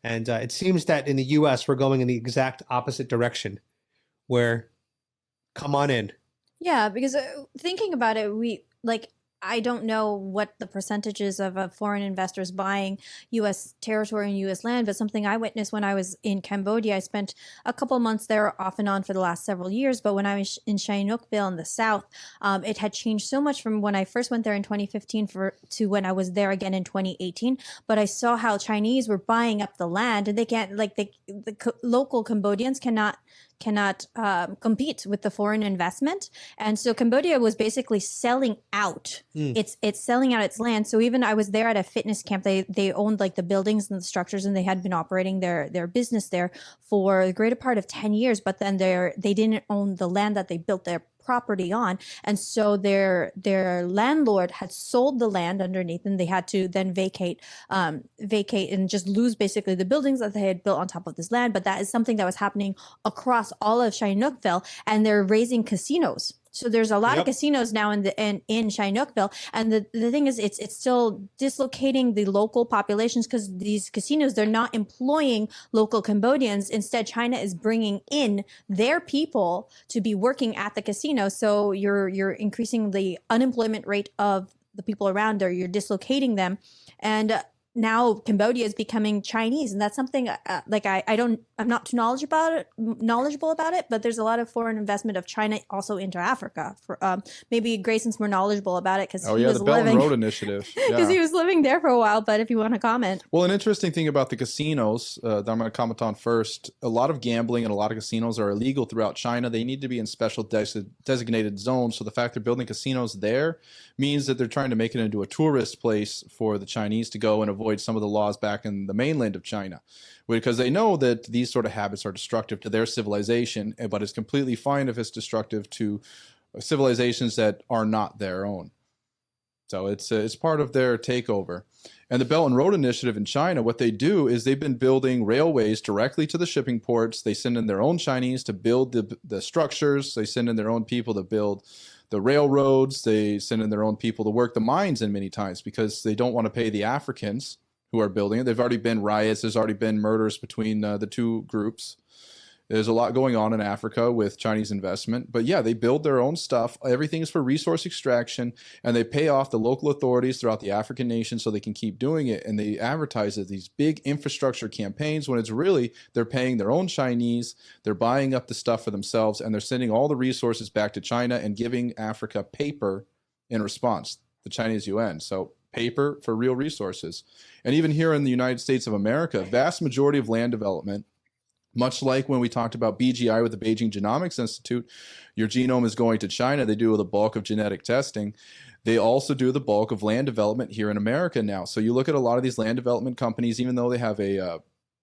And it seems that in the U.S., we're going in the exact opposite direction, where come on in. Yeah, because thinking about it, I don't know what the percentages of foreign investors buying U.S. territory and U.S. land, but something I witnessed when I was in Cambodia. I spent a couple months there off and on for the last several years, but when I was in Sihanoukville in the south, it had changed so much from when I first went there in 2015 to when I was there again in 2018. But I saw how Chinese were buying up the land, and they can't, like the local Cambodians cannot compete with the foreign investment, and so Cambodia was basically selling out. It's selling out its land. So even I was there at a fitness camp. They owned like the buildings and the structures, and they had been operating their business there for the greater part of 10 years. But then they didn't own the land that they built their property on, and so their landlord had sold the land underneath, and they had to then vacate and just lose basically the buildings that they had built on top of this land. But that is something that was happening across all of Sihanoukville, and they're raising casinos. So there's a lot of casinos now in Sihanoukville, and the thing is, it's still dislocating the local populations, because these casinos, they're not employing local Cambodians. Instead, China is bringing in their people to be working at the casino. So you're increasing the unemployment rate of the people around there. You're dislocating them, and now Cambodia is becoming Chinese, and that's something I'm not too knowledgeable about it, but there's a lot of foreign investment of China also into Africa. For maybe Grayson's more knowledgeable about it because he was the Belt and Road Initiative, because he was living there for a while. But if you want to comment, well, an interesting thing about the casinos that I'm going to comment on first: a lot of gambling and a lot of casinos are illegal throughout China. They need to be in special designated zones. So the fact they're building casinos there means that they're trying to make it into a tourist place for the Chinese to go and avoid some of the laws back in the mainland of China, because they know that these sort of habits are destructive to their civilization, but it's completely fine if it's destructive to civilizations that are not their own. So it's part of their takeover. And the Belt and Road Initiative in China, what they do is they've been building railways directly to the shipping ports. They send in their own Chinese to build the structures. They send in their own people to build the railroads. They send in their own people to work the mines in many times, because they don't want to pay the Africans who are building it. There've already been riots. There's already been murders between the two groups. There's a lot going on in Africa with Chinese investment. But yeah, they build their own stuff. Everything is for resource extraction, and they pay off the local authorities throughout the African nations so they can keep doing it. And they advertise it, these big infrastructure campaigns, when it's really they're paying their own Chinese, they're buying up the stuff for themselves, and they're sending all the resources back to China and giving Africa paper in response, the Chinese yuan. So paper for real resources. And even here in the United States of America, vast majority of land development, much like when we talked about BGI with the Beijing Genomics Institute, your genome is going to China. They do the bulk of genetic testing. They also do the bulk of land development here in America now. So you look at a lot of these land development companies, even though they have a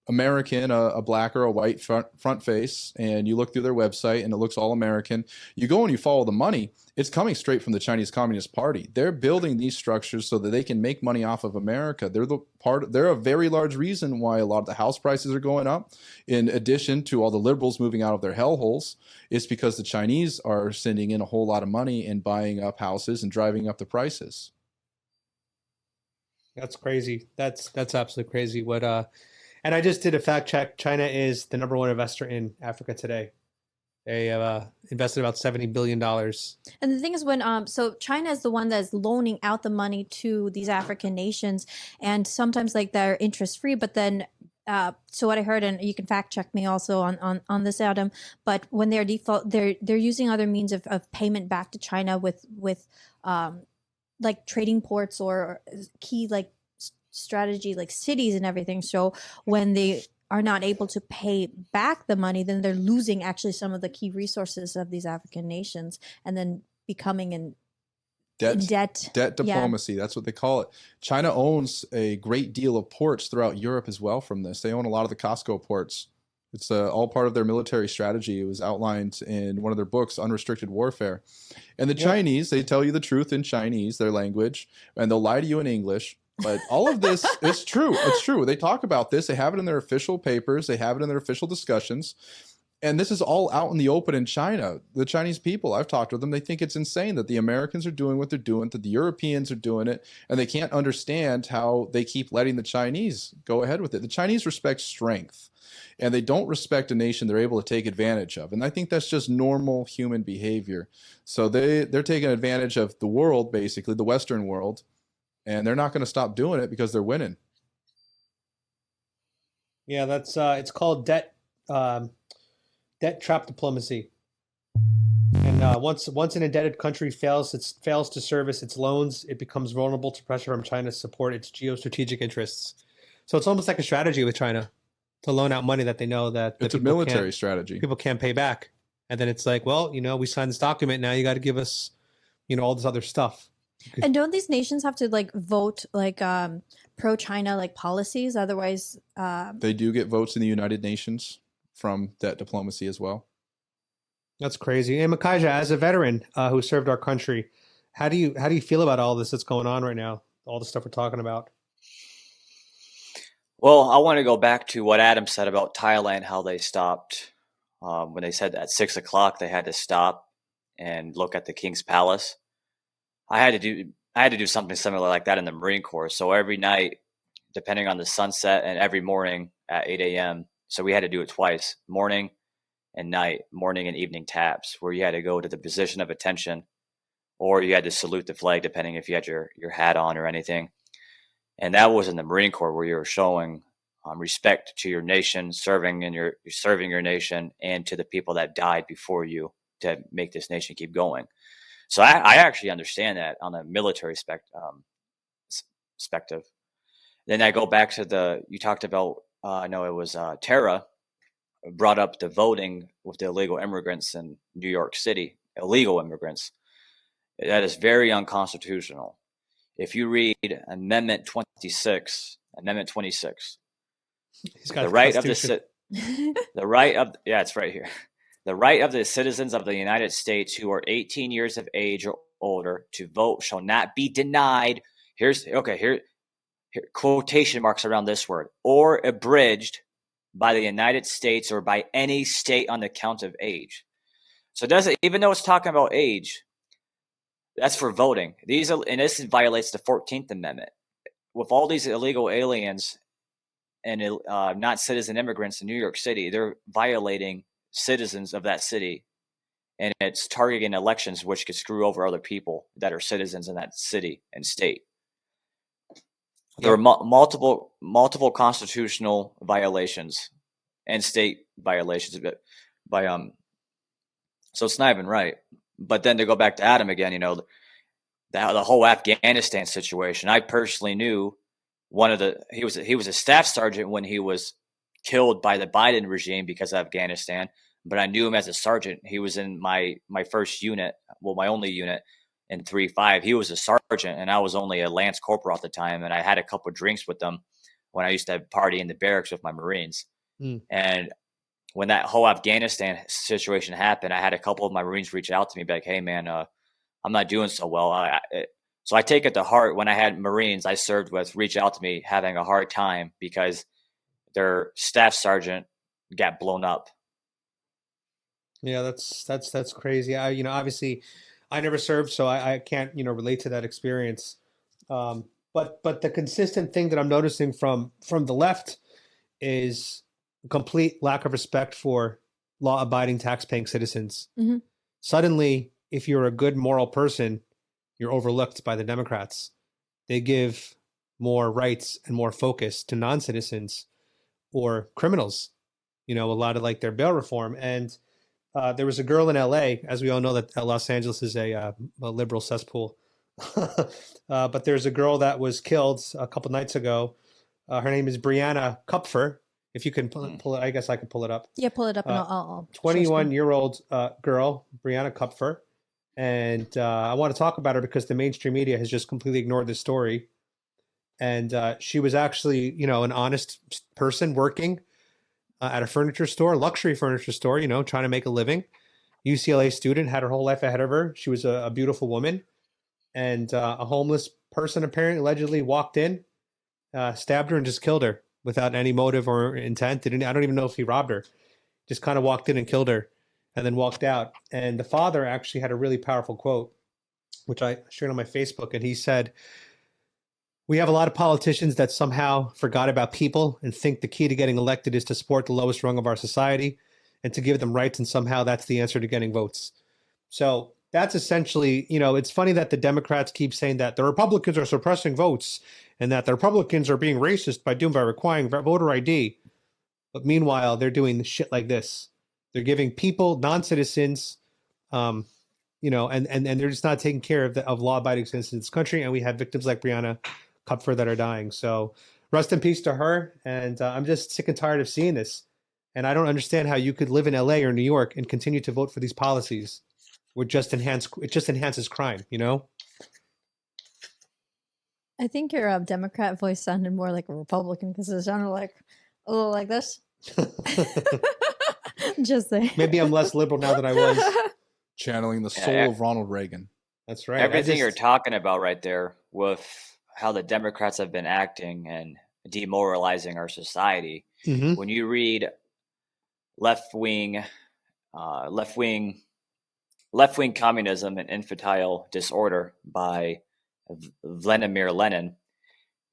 American, a black or a white front face, and you look through their website and it looks all American. You go and you follow the money. It's coming straight from the Chinese Communist Party. They're building these structures so that they can make money off of America. They're a very large reason why a lot of the house prices are going up. In addition to all the liberals moving out of their hellholes, it's because the Chinese are sending in a whole lot of money and buying up houses and driving up the prices. That's crazy. That's absolutely crazy. And I just did a fact check. China is the #1 investor in Africa today. They invested about $70 billion. And the thing is, so China is the one that's loaning out the money to these African nations, and sometimes like they're interest free, but then so what I heard, and you can fact check me also on this, Adam, but when they're they're using other means of payment back to China with like trading ports or key like strategy like cities and everything. So when they are not able to pay back the money, then they're losing actually some of the key resources of these African nations, and then becoming in debt diplomacy. That's what they call it. China owns a great deal of ports throughout Europe as well from this. They own a lot of the Costco ports. It's all part of their military strategy. It was outlined in one of their books, Unrestricted Warfare. And the Chinese, they tell you the truth in Chinese, their language, and they'll lie to you in English. But all of this is true. It's true. They talk about this. They have it in their official papers. They have it in their official discussions. And this is all out in the open in China. The Chinese people, I've talked with them, they think it's insane that the Americans are doing what they're doing, that the Europeans are doing it, and they can't understand how they keep letting the Chinese go ahead with it. The Chinese respect strength, and they don't respect a nation they're able to take advantage of. And I think that's just normal human behavior. So they're taking advantage of the world, basically, the Western world, and they're not going to stop doing it because they're winning. Yeah, that's it's called debt trap diplomacy. And once an indebted country fails to service its loans, it becomes vulnerable to pressure from China to support its geostrategic interests. So it's almost like a strategy with China to loan out money that they know that it's a military strategy. People can't pay back, and then it's like, well, we signed this document. Now you got to give us, all this other stuff. And don't these nations have to like vote like pro-China like policies? Otherwise, they do get votes in the United Nations from debt diplomacy as well. That's crazy. And Micajah, as a veteran who served our country, how do you feel about all this that's going on right now? All the stuff we're talking about. Well, I want to go back to what Adam said about Thailand, how they stopped when they said at 6 o'clock they had to stop and look at the King's Palace. I had to do something similar like that in the Marine Corps. So every night, depending on the sunset, and every morning at 8 a.m. So we had to do it twice, morning and night, morning and evening taps, where you had to go to the position of attention, or you had to salute the flag, depending if you had your hat on or anything. And that was in the Marine Corps, where you were showing respect to your nation, serving your nation, and to the people that died before you to make this nation keep going. So I actually understand that on a military perspective. Then I go back to you talked about, I know it was Tara brought up the voting with the illegal immigrants in New York City, illegal immigrants. That is very unconstitutional. If you read Amendment 26, the right of it's right here. The right of the citizens of the United States who are 18 years of age or older to vote shall not be denied. Here, quotation marks around this word, or abridged by the United States or by any state on the count of age. So even though it's talking about age, that's for voting. And this violates the 14th Amendment. With all these illegal aliens and not citizen immigrants in New York City, they're violating citizens of that city, and it's targeting elections, which could screw over other people that are citizens in that city and state. There are multiple constitutional violations and state violations so it's not even right. But then to go back to Adam again, the whole Afghanistan situation. I personally knew he was a staff sergeant when he was killed by the Biden regime because of Afghanistan, but I knew him as a sergeant. He was in my first unit, my only unit in 3-5. He was a sergeant, and I was only a lance corporal at the time, and I had a couple of drinks with them when I used to party in the barracks with my Marines. And when that whole Afghanistan situation happened, I had a couple of my Marines reach out to me, be like, "Hey, man, I'm not doing so well." So I take it to heart when I had Marines I served with reach out to me having a hard time because their staff sergeant got blown up. Yeah, that's crazy. Obviously I never served, so I can't, relate to that experience. But the consistent thing that I'm noticing from the left is a complete lack of respect for law-abiding, tax-paying citizens. Mm-hmm. Suddenly, if you're a good moral person, you're overlooked by the Democrats. They give more rights and more focus to non-citizens or criminals, a lot of like their bail reform. And there was a girl in LA, as we all know that Los Angeles is a liberal cesspool. But there's a girl that was killed a couple nights ago. Her name is Brianna Kupfer. If you can pull it, I guess I can pull it up. Yeah, pull it up and I'll 21-year-old girl, Brianna Kupfer. And I want to talk about her because the mainstream media has just completely ignored this story. And she was actually, an honest person working at a furniture store, luxury furniture store, trying to make a living. UCLA student, had her whole life ahead of her. She was a beautiful woman. And a homeless person apparently allegedly walked in, stabbed her and just killed her without any motive or intent. I don't even know if he robbed her. just kind of walked in and killed her and then walked out. And the father actually had a really powerful quote, which I shared on my Facebook. And he said, "We have a lot of politicians that somehow forgot about people and think the key to getting elected is to support the lowest rung of our society and to give them rights. And somehow that's the answer to getting votes." So that's essentially, it's funny that the Democrats keep saying that the Republicans are suppressing votes and that the Republicans are being racist by requiring voter ID. But meanwhile, they're doing shit like this. They're giving people, non-citizens, and they're just not taking care of law-abiding citizens in this country. And we have victims like Brianna Kupfer that are dying. So rest in peace to her. And I'm just sick and tired of seeing this. And I don't understand how you could live in LA or New York and continue to vote for these policies. It just enhances crime, I think your Democrat voice sounded more like a Republican because it sounded like a little like this. Just saying. Maybe I'm less liberal now than I was. Channeling the soul of Ronald Reagan. That's right. Everything you're talking about right there with how the Democrats have been acting and demoralizing our society. Mm-hmm. When you read left-wing communism and infantile disorder by Vladimir Lenin,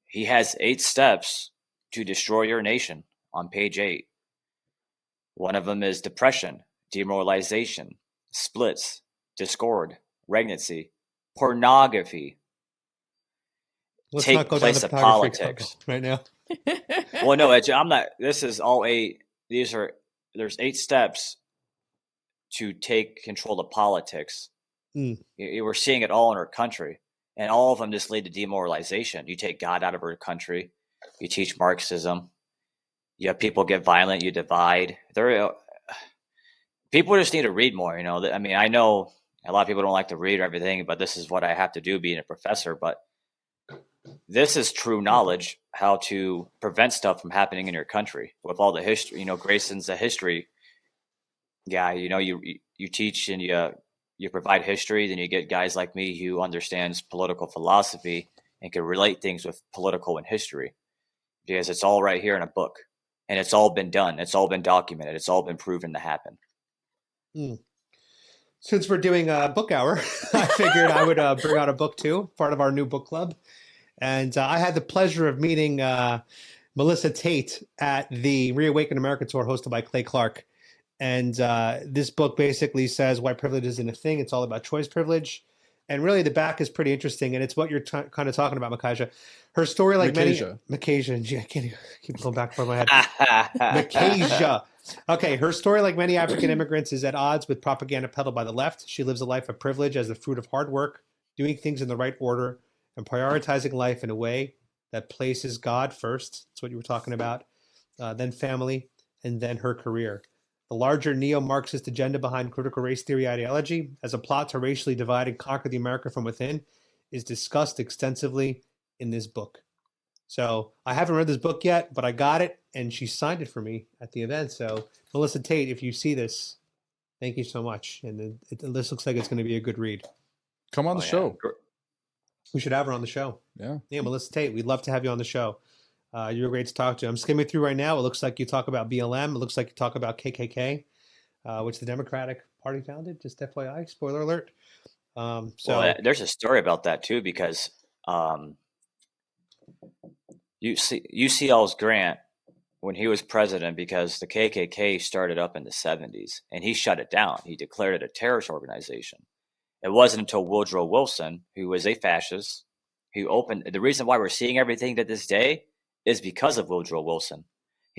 he has 8 steps to destroy your nation on page 8. One of them is depression, demoralization, splits, discord, regnancy, pornography. Let's take not go place down of the pornography politics right now. Well, no, I'm not. This is all 8. There's 8 steps to take control of politics. We're seeing it all in our country, and all of them just lead to demoralization. You take God out of our country, you teach Marxism, you have people get violent, you divide. People just need to read more. I mean, I know a lot of people don't like to read everything, but this is what I have to do being a professor. But this is true knowledge, how to prevent stuff from happening in your country with all the history. Greyson's a history guy. You teach and you provide history, then you get guys like me who understands political philosophy and can relate things with political and history, because it's all right here in a book, and it's all been done. It's all been documented. It's all been proven to happen. Since we're doing a book hour, I figured I would bring out a book too, part of our new book club. And I had the pleasure of meeting Melissa Tate at the Reawaken America tour hosted by Clay Clark. And this book basically says why privilege isn't a thing. It's all about choice privilege. And really the back is pretty interesting. And it's what you're kind of talking about, Micajah. Her story, like Micajah. Gee, I can't keep going back from my head. Micajah. Okay, her story, like many African immigrants, is at odds with propaganda peddled by the left. She lives a life of privilege as the fruit of hard work, doing things in the right order, and prioritizing life in a way that places God first. That's what you were talking about. Then family, and then her career. The larger neo-Marxist agenda behind critical race theory ideology as a plot to racially divide and conquer the America from within is discussed extensively in this book. So I haven't read this book yet, but I got it, and she signed it for me at the event. So Melissa Tate, if you see this, thank you so much. And this looks like it's going to be a good read. Come on the show. We should have her on the show. Yeah, Melissa Tate, we'd love to have you on the show. You're great to talk to. I'm skimming through right now. It looks like you talk about BLM. It looks like you talk about KKK, which the Democratic Party founded. Just FYI, spoiler alert. There's a story about that too, because UCL's Grant, when he was president, because the KKK started up in the 70s, and he shut it down. He declared it a terrorist organization. It wasn't until Woodrow Wilson, who was a fascist, who opened. The reason why we're seeing everything to this day is because of Woodrow Wilson.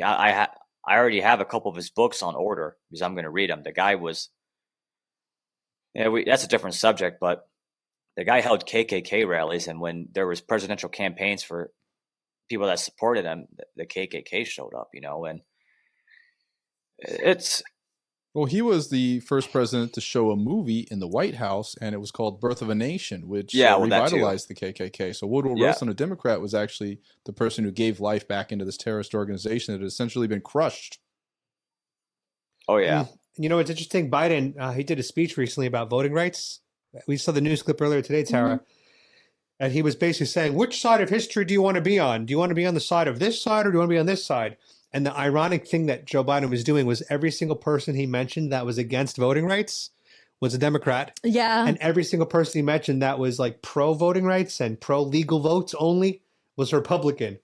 I already have a couple of his books on order because I'm going to read them. The guy was, that's a different subject, but the guy held KKK rallies, and when there was presidential campaigns for people that supported him, the KKK showed up, and it's. Well, he was the first president to show a movie in the White House, and it was called Birth of a Nation, which revitalized the KKK. So Woodrow Wilson, a Democrat, was actually the person who gave life back into this terrorist organization that had essentially been crushed. Oh, yeah. And, it's interesting. Biden, he did a speech recently about voting rights. We saw the news clip earlier today, Tara. Mm-hmm. And he was basically saying, which side of history do you want to be on? Do you want to be on the side of this side, or do you want to be on this side? And the ironic thing that Joe Biden was doing was every single person he mentioned that was against voting rights was a Democrat. Yeah. And every single person he mentioned that was like pro voting rights and pro legal votes only was Republican.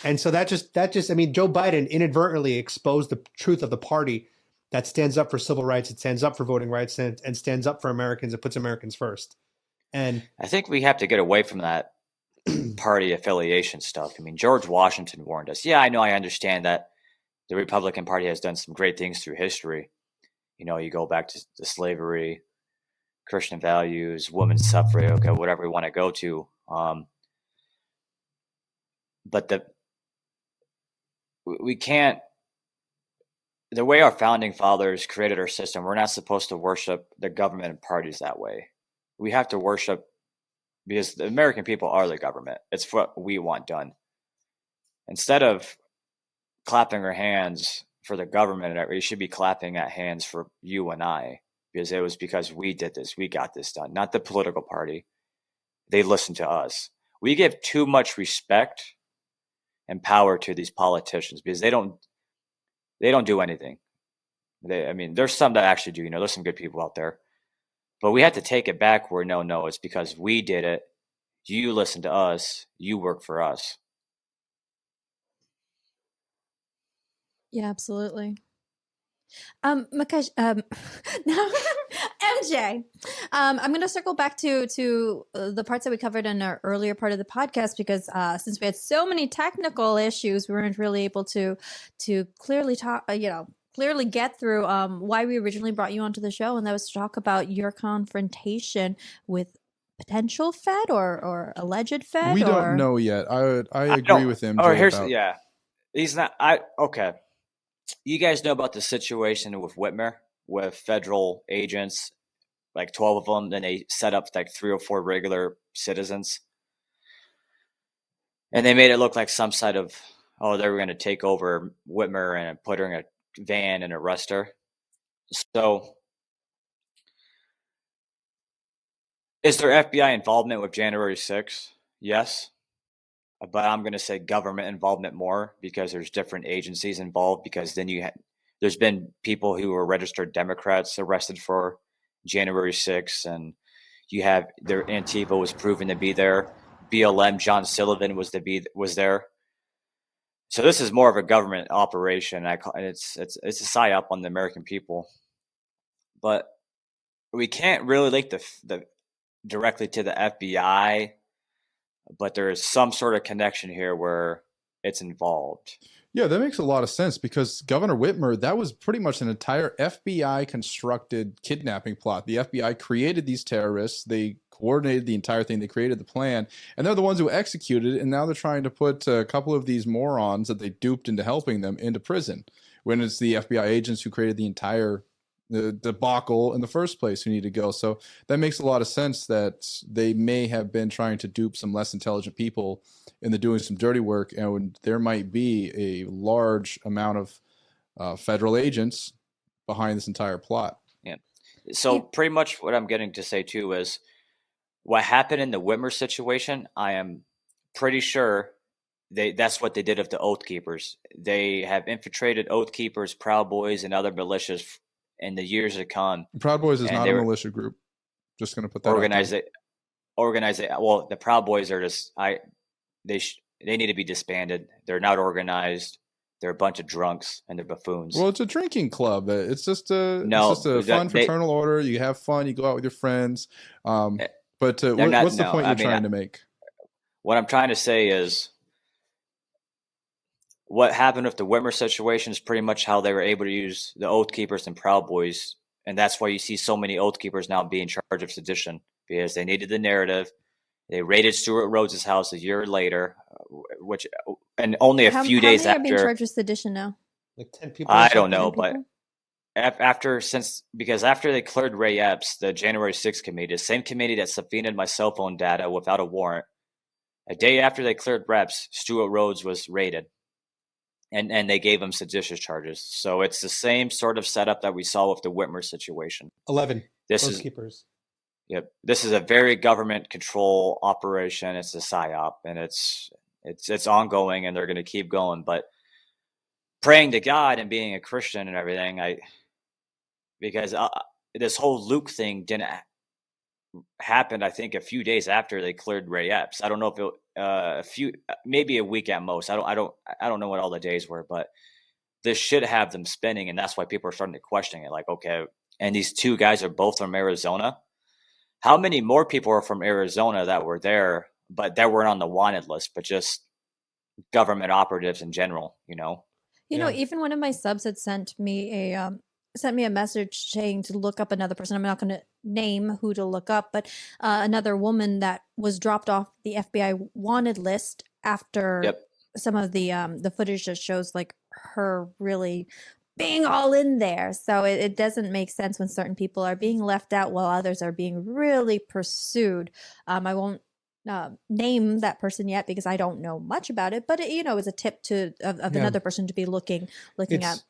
And so that just, I mean, Joe Biden inadvertently exposed the truth of the party that stands up for civil rights, it stands up for voting rights, and stands up for Americans, it puts Americans first. And I think we have to get away from that party affiliation stuff. I mean, George Washington warned us. Yeah, I understand that the Republican Party has done some great things through history. You know, you go back to the slavery, Christian values, women's suffrage, okay, whatever we want to go to. But we can't, the way our founding fathers created our system, we're not supposed to worship the government and parties that way. We have to worship, because the American people are the government. It's what we want done. Instead of clapping our hands for the government, we should be clapping at hands for you and I, because it was because we did this, we got this done, not the political party. They listen to us. We give too much respect and power to these politicians because they don't do anything. There's some that actually do, there's some good people out there, but we have to take it back where no, it's because we did it. You listen to us, you work for us. Yeah, absolutely. Micajah, now MJ, I'm going to circle back to the parts that we covered in our earlier part of the podcast, because since we had so many technical issues, we weren't really able to clearly talk, clearly get through why we originally brought you onto the show, and that was to talk about your confrontation with potential Fed or alleged Fed. We don't know yet. I agree with him. He's not. Okay. You guys know about the situation with Whitmer, with federal agents, like 12 of them. Then they set up like 3 or 4 regular citizens, and they made it look like some side of, they were going to take over Whitmer and put her in a van and arrest her. So, is there FBI involvement with January 6th? Yes. But I'm going to say government involvement more, because there's different agencies involved, because then there's been people who were registered Democrats arrested for January 6th, and you have their Antifa was proven to be there. BLM, John Sullivan was there. So this is more of a government operation. It's a psyop on the American people, but we can't really link the directly to the FBI. But there is some sort of connection here where it's involved. Yeah, that makes a lot of sense, because Governor Whitmer, that was pretty much an entire FBI constructed kidnapping plot. The FBI created these terrorists. They coordinated the entire thing. They created the plan, and they're the ones who executed it. And now they're trying to put a couple of these morons that they duped into helping them into prison, when it's the FBI agents who created the entire debacle in the first place who need to go. So that makes a lot of sense that they may have been trying to dupe some less intelligent people into doing some dirty work, and there might be a large amount of federal agents behind this entire plot. Yeah. So pretty much what I'm getting to say too is what happened in the Whitmer situation. I am pretty sure that's what they did with the Oath Keepers. They have infiltrated Oath Keepers, Proud Boys, and other militias in the years to come. Proud Boys is not a militia group. Just going to put that organize it. Well, the Proud Boys are just they need to be disbanded. They're not organized. They're a bunch of drunks and they're buffoons. Well, it's a drinking club. It's just a fun fraternal order. You have fun. You go out with your friends. But what's the point you're trying to make? What I'm trying to say is, what happened with the Whitmer situation is pretty much how they were able to use the Oath Keepers and Proud Boys. And that's why you see so many Oath Keepers now being in charge of sedition, because they needed the narrative. They raided Stuart Rhodes' house a year later, and only a few days after. How many are being charged with sedition now? Like 10 people? I don't know, but after they cleared Ray Epps, the January 6th committee, the same committee that subpoenaed my cell phone data without a warrant, a day after they cleared Reps, Stuart Rhodes was raided. And they gave him seditious charges. So it's the same sort of setup that we saw with the Whitmer situation. 11 Oath Keepers. Yep. This is a very government control operation. It's a psyop, and it's ongoing, and they're going to keep going. But praying to God and being a Christian and everything, because this whole Luke thing didn't happen. I think a few days after they cleared Ray Epps. I don't know if it maybe a week at most. I don't know what all the days were, but this should have them spinning, and that's why people are starting to question it. Like, okay, and these two guys are both from Arizona. How many more people are from Arizona that were there, but that weren't on the wanted list, but just government operatives in general? You know, even one of my subs had sent me a message saying to look up another person. I'm not going to name who to look up, but another woman that was dropped off the FBI wanted list after some of the footage that shows like her really being all in there. So it doesn't make sense when certain people are being left out while others are being really pursued. I won't name that person yet because I don't know much about it, but it, it's a tip of another person to be looking at.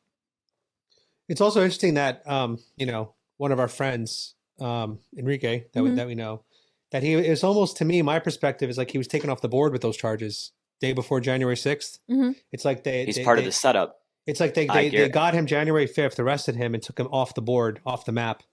It's also interesting that one of our friends, Enrique, that we know, that he is almost, to me, my perspective is like he was taken off the board with those charges day before January 6th. Mm-hmm. It's like he's part of the setup. It's like they got him January 5th, arrested him, and took him off the board, off the map.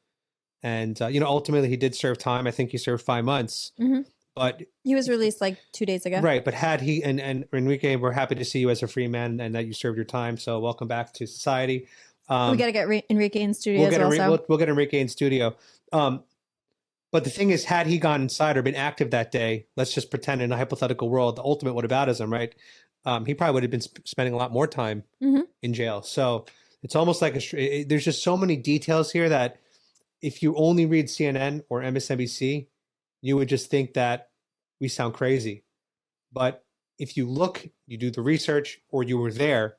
And ultimately he did serve time. I think he served 5 months. Mm-hmm. But he was released like 2 days ago. Right. But had he and Enrique, we're happy to see you as a free man and that you served your time. So welcome back to society. We got to get Enrique in studio We'll get Enrique in studio. But the thing is, had he gone inside or been active that day, let's just pretend in a hypothetical world, the ultimate whataboutism, right? He probably would have been spending a lot more time in jail. So it's almost like there's just so many details here that if you only read CNN or MSNBC, you would just think that we sound crazy. But if you look, you do the research, or you were there,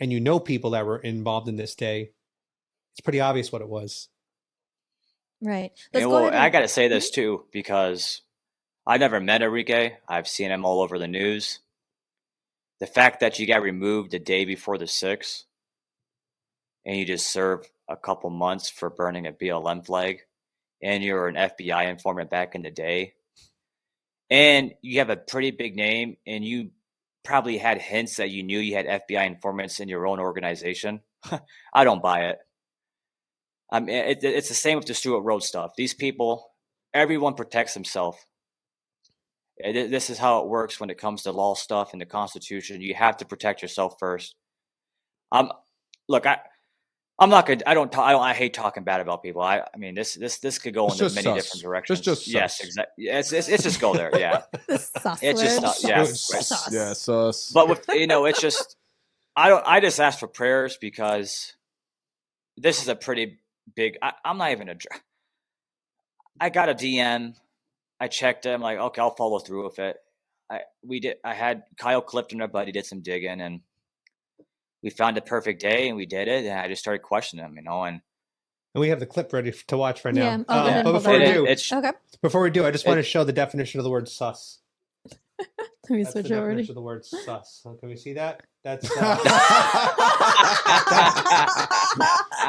and you know people that were involved in this day, it's pretty obvious what it was. Right. I got to say this too, because I never met Enrique. I've seen him all over the news. The fact that you got removed the day before the 6th and you just served a couple months for burning a BLM flag, and you're an FBI informant back in the day, and you have a pretty big name, and you probably had hints that you knew you had FBI informants in your own organization. I don't buy it. I mean, it's the same with the Stewart Road stuff. These people, everyone protects himself. This is how it works when it comes to law stuff and the Constitution. You have to protect yourself first. Look, I'm not good. I hate talking bad about people. I mean, this could go in many different directions. Yes, exactly. It's just go there. Yeah, it's just sus. But with it's just I just ask for prayers because this is a pretty big. I'm not even I got a DM. I checked it. I'm like, okay, I'll follow through with it. I had Kyle Clifton, our buddy, did some digging, and we found a perfect day, and we did it. And I just started questioning him, and we have the clip ready to watch right now. Yeah. But before we do, I just want to show the definition of the word sus. Let me switch over. Definition of the word sus. Can we see that? That's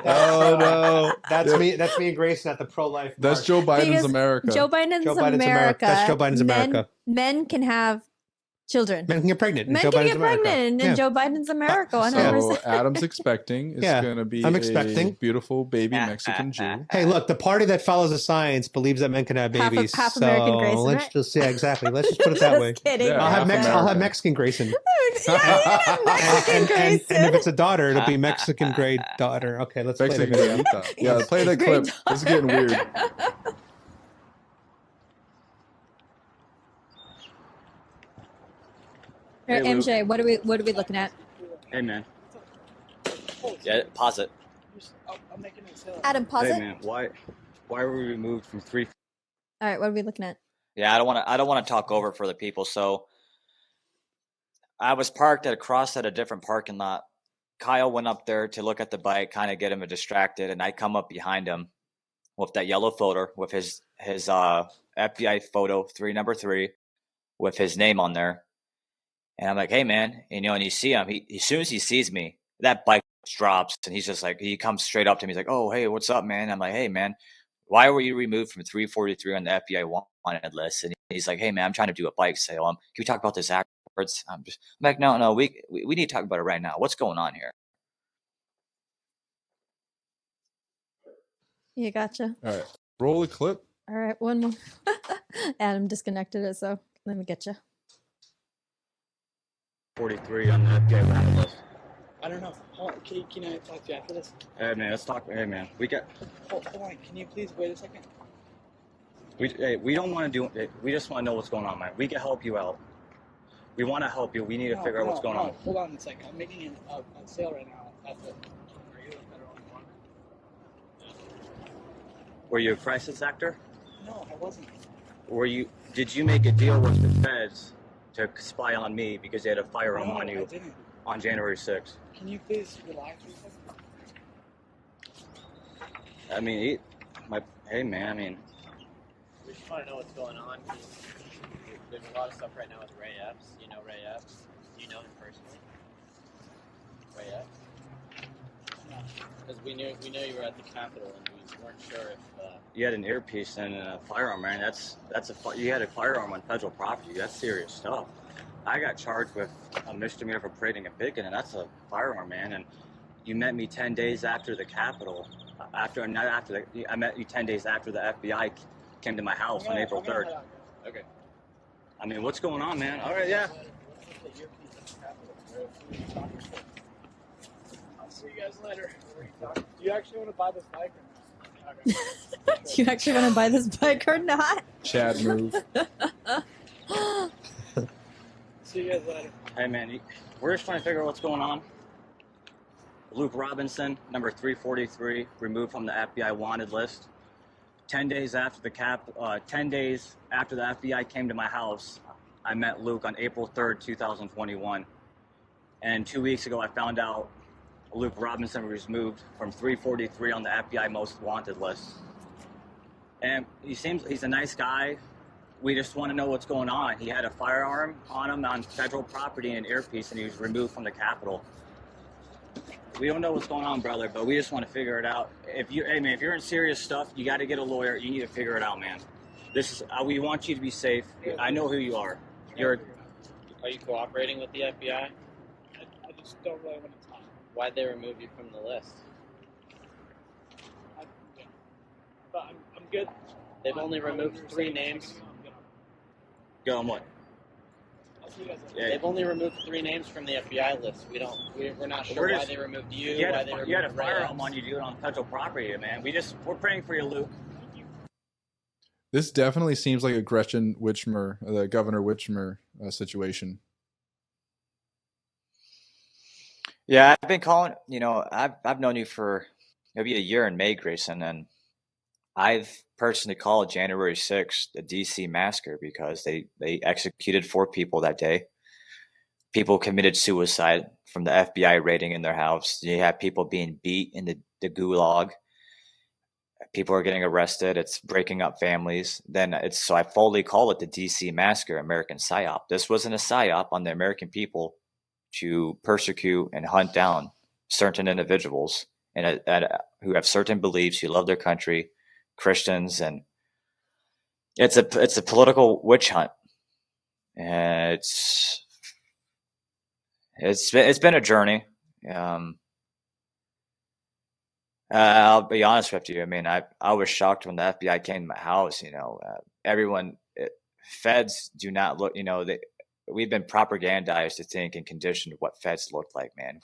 no. That's me and Greyson at the pro-life. That's march. Joe Biden's America. Joe Biden's America. That's Joe Biden's America. Men can have children. Men can get pregnant. Men can get pregnant in Joe Biden's America. 100%. So Adam's expecting is going to be a beautiful baby Mexican Jew. Hey, look, the party that follows the science believes that men can have babies. Half American Greyson, let's just exactly. Let's just put it that way. Kidding. Yeah, I'll have Mexican Greyson. Mexican Greyson. And if it's a daughter, it'll be Mexican grade daughter. Okay, let's play the video. Yeah, play that clip. This is getting weird. All right, MJ, what are we looking at? Hey man. Yeah, pause it. Adam, pause it. Hey man, why were we removed from 3? All right, what are we looking at? Yeah, I don't want to talk over for the people. So I was parked across at a different parking lot. Kyle went up there to look at the bike, kind of get him distracted, and I come up behind him with that yellow folder with his FBI photo, number 3, with his name on there. And I'm like, hey, man, and you see him. As soon as he sees me, that bike drops, and he's just like, he comes straight up to me. He's like, oh, hey, what's up, man? I'm like, hey, man, why were you removed from 343 on the FBI wanted list? And he's like, hey, man, I'm trying to do a bike sale. Can we talk about this I'm like, no, we need to talk about it right now. What's going on here? Yeah, gotcha. All right, roll the clip. All right, one more. Adam disconnected it, so let me get you. 43 on the FBI wanted list. I don't know. Hold on. Can I talk to you after this? Hey man, let's talk. Hey man, we got. Hold on. Can you please wait a second? We don't want to do. We just want to know what's going on, man. We can help you out. We want to help you. We need to figure out what's going on. Hold on a second. I'm making a sale right now at the. Are you a federal informant? Were you a crisis actor? No, I wasn't. Did you make a deal with the feds to spy on me because they had a firearm on you I didn't. on January 6th? Can you please relax for a second? I mean, hey man, I mean, We just want to know what's going on. There's a lot of stuff right now with Ray Epps. You know Ray Epps? Do you know him personally? Ray Epps? Because we knew you were at the Capitol and we weren't sure if. you had an earpiece and a firearm, man. You had a firearm on federal property. That's serious stuff. I got charged with a misdemeanor for parading a picket, and that's a firearm, man. And you met me 10 days after the Capitol. I met you 10 days after the FBI came to my house on April 3rd. Okay. I mean, what's going on, man? All right, yeah. I'll see you guys later. Do you actually want to buy this bike or not? Do you actually want to buy this bike or not? Chad move. See you guys later. Hey, man, we're just trying to figure out what's going on. Luke Robinson, number 343, removed from the FBI wanted list. 10 days after the FBI came to my house, I met Luke on April 3rd, 2021. And 2 weeks ago, I found out Luke Robinson was removed from 343 on the FBI most wanted list. And he's a nice guy. We just want to know what's going on. He had a firearm on him on federal property and an earpiece, and he was removed from the Capitol. We don't know what's going on, brother, but we just want to figure it out. If you're in serious stuff, you got to get a lawyer. You need to figure it out, man. We want you to be safe. I know who you are. Are you cooperating with the FBI? I just don't really want to talk. Why'd they remove you from the list? But I'm good. They've only removed 3 names. Go on what? I'll see you guys later. Yeah. They've only removed 3 names from the FBI list. We're not sure why they removed you. You Why they removed had a Ray firearm Epps. on you, dude, on federal property, man. We're praying for you, Luke. This definitely seems like a Gretchen Whitmer, the Governor Whitmer situation. Yeah, I've been calling. I've known you for maybe a year in May, Greyson, and I've personally called January 6th the DC massacre because they executed 4 people that day. People committed suicide from the FBI raiding in their house. You have people being beat in the gulag. People are getting arrested. It's breaking up families. So I fully call it the DC massacre, American psyop. This wasn't a psyop on the American people to persecute and hunt down certain individuals and who have certain beliefs, who love their country, Christians, and it's a political witch hunt, and it's been a journey. I'll be honest with you. I mean, I was shocked when the FBI came to my house. Feds do not look. We've been propagandized to think and conditioned what feds look like, man.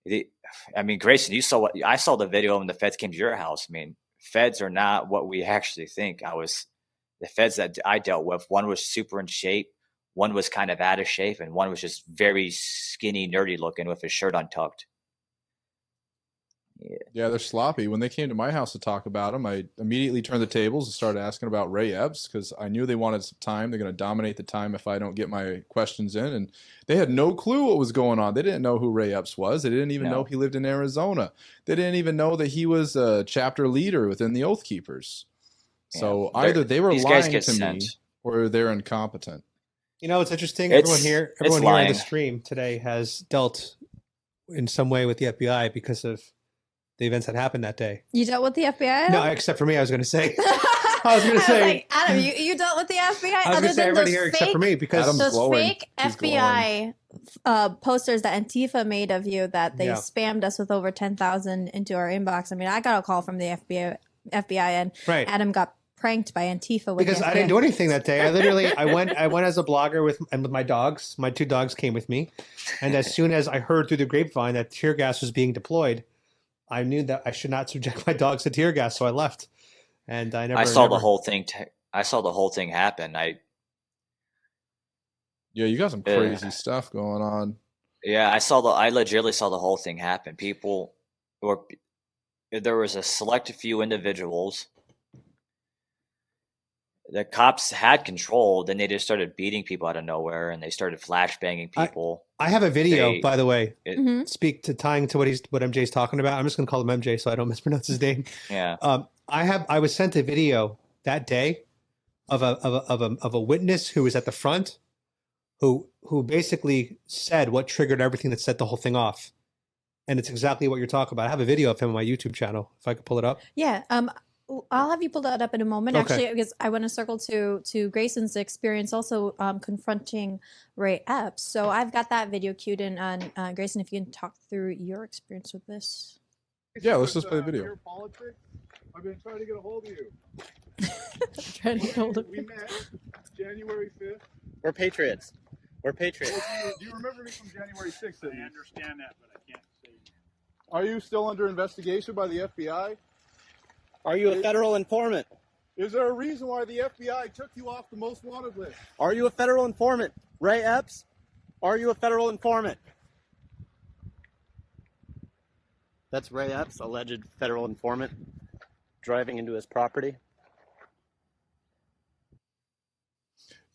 Greyson, I saw the video when the feds came to your house. I mean, feds are not what we actually think. The feds that I dealt with, one was super in shape, one was kind of out of shape, and one was just very skinny, nerdy looking with his shirt untucked. Yeah, they're sloppy. When they came to my house to talk about them, I immediately turned the tables and started asking about Ray Epps because I knew they wanted some time. They're going to dominate the time if I don't get my questions in. And they had no clue what was going on. They didn't know who Ray Epps was. They didn't even know he lived in Arizona. They didn't even know that he was a chapter leader within the Oath Keepers. So either they were lying to me or they're incompetent. It's interesting. Everyone here on the stream today has dealt in some way with the FBI because of the events that happened that day. You dealt with the FBI? No, except for me, I was going to say. I was gonna say, like, Adam, you dealt with the FBI I was other gonna say than everybody those here except for fake, me because Adam's those glowing. fake He's FBI posters that Antifa made of you that they Yeah. spammed us with over 10,000 into our inbox. I mean, I got a call from the FBI, and Right. Adam got pranked by Antifa with because the I FBI. didn't do anything that day. I went as a blogger with my dogs. My 2 dogs came with me, and as soon as I heard through the grapevine that tear gas was being deployed, I knew that I should not subject my dogs to tear gas, so I left. And I saw the whole thing. I saw the whole thing happen. Yeah, you got some crazy stuff going on. Yeah, I legitimately saw the whole thing happen. There was a select few individuals. The cops had control, then they just started beating people out of nowhere, and they started flashbanging people. I have a video, by the way. Mm-hmm. Tying to what MJ's talking about. I'm just going to call him MJ so I don't mispronounce his name. Yeah. I was sent a video that day of a witness who was at the front, who basically said what triggered everything that set the whole thing off, and it's exactly what you're talking about. I have a video of him on my YouTube channel. If I could pull it up. Yeah. I'll have you pull that up in a moment, Okay. actually, because I want to circle to Greyson's experience also confronting Ray Epps. So I've got that video queued in. On Greyson, if you can talk through your experience with this. Yeah, let's just play the video. Your politics, I've been trying to get a hold of you. We met January 5th. We're patriots. We're patriots. Do you remember me from January 6th? I understand that, but I can't say. Are you still under investigation by the FBI? Are you a federal informant? Is there a reason why the FBI took you off the most wanted list? Are you a federal informant? Ray Epps? Are you a federal informant? That's Ray Epps, alleged federal informant, driving into his property.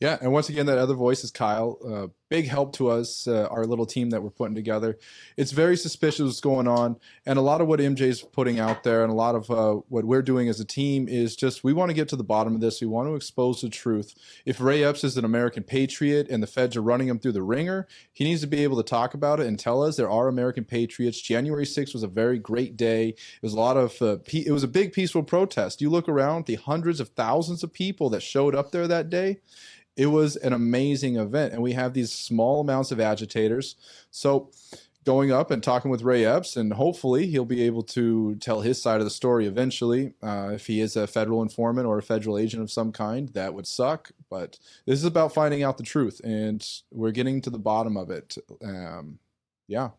Yeah, and once again, that other voice is Kyle. Big help to us, our little team that we're putting together. It's very suspicious what's going on, and a lot of what MJ's putting out there and a lot of what we're doing as a team is just we want to get to the bottom of this. We want to expose the truth. If Ray Epps is an American patriot and the feds are running him through the ringer, he needs to be able to talk about it and tell us there are American patriots. January 6th was a very great day. It was a lot of it was a big peaceful protest. You look around, the hundreds of thousands of people that showed up there that day. It was an amazing event, and we have these small amounts of agitators. So going up and talking with Ray Epps, and hopefully he'll be able to tell his side of the story eventually. If he is a federal informant or a federal agent of some kind, that would suck. But this is about finding out the truth, and we're getting to the bottom of it. Yeah.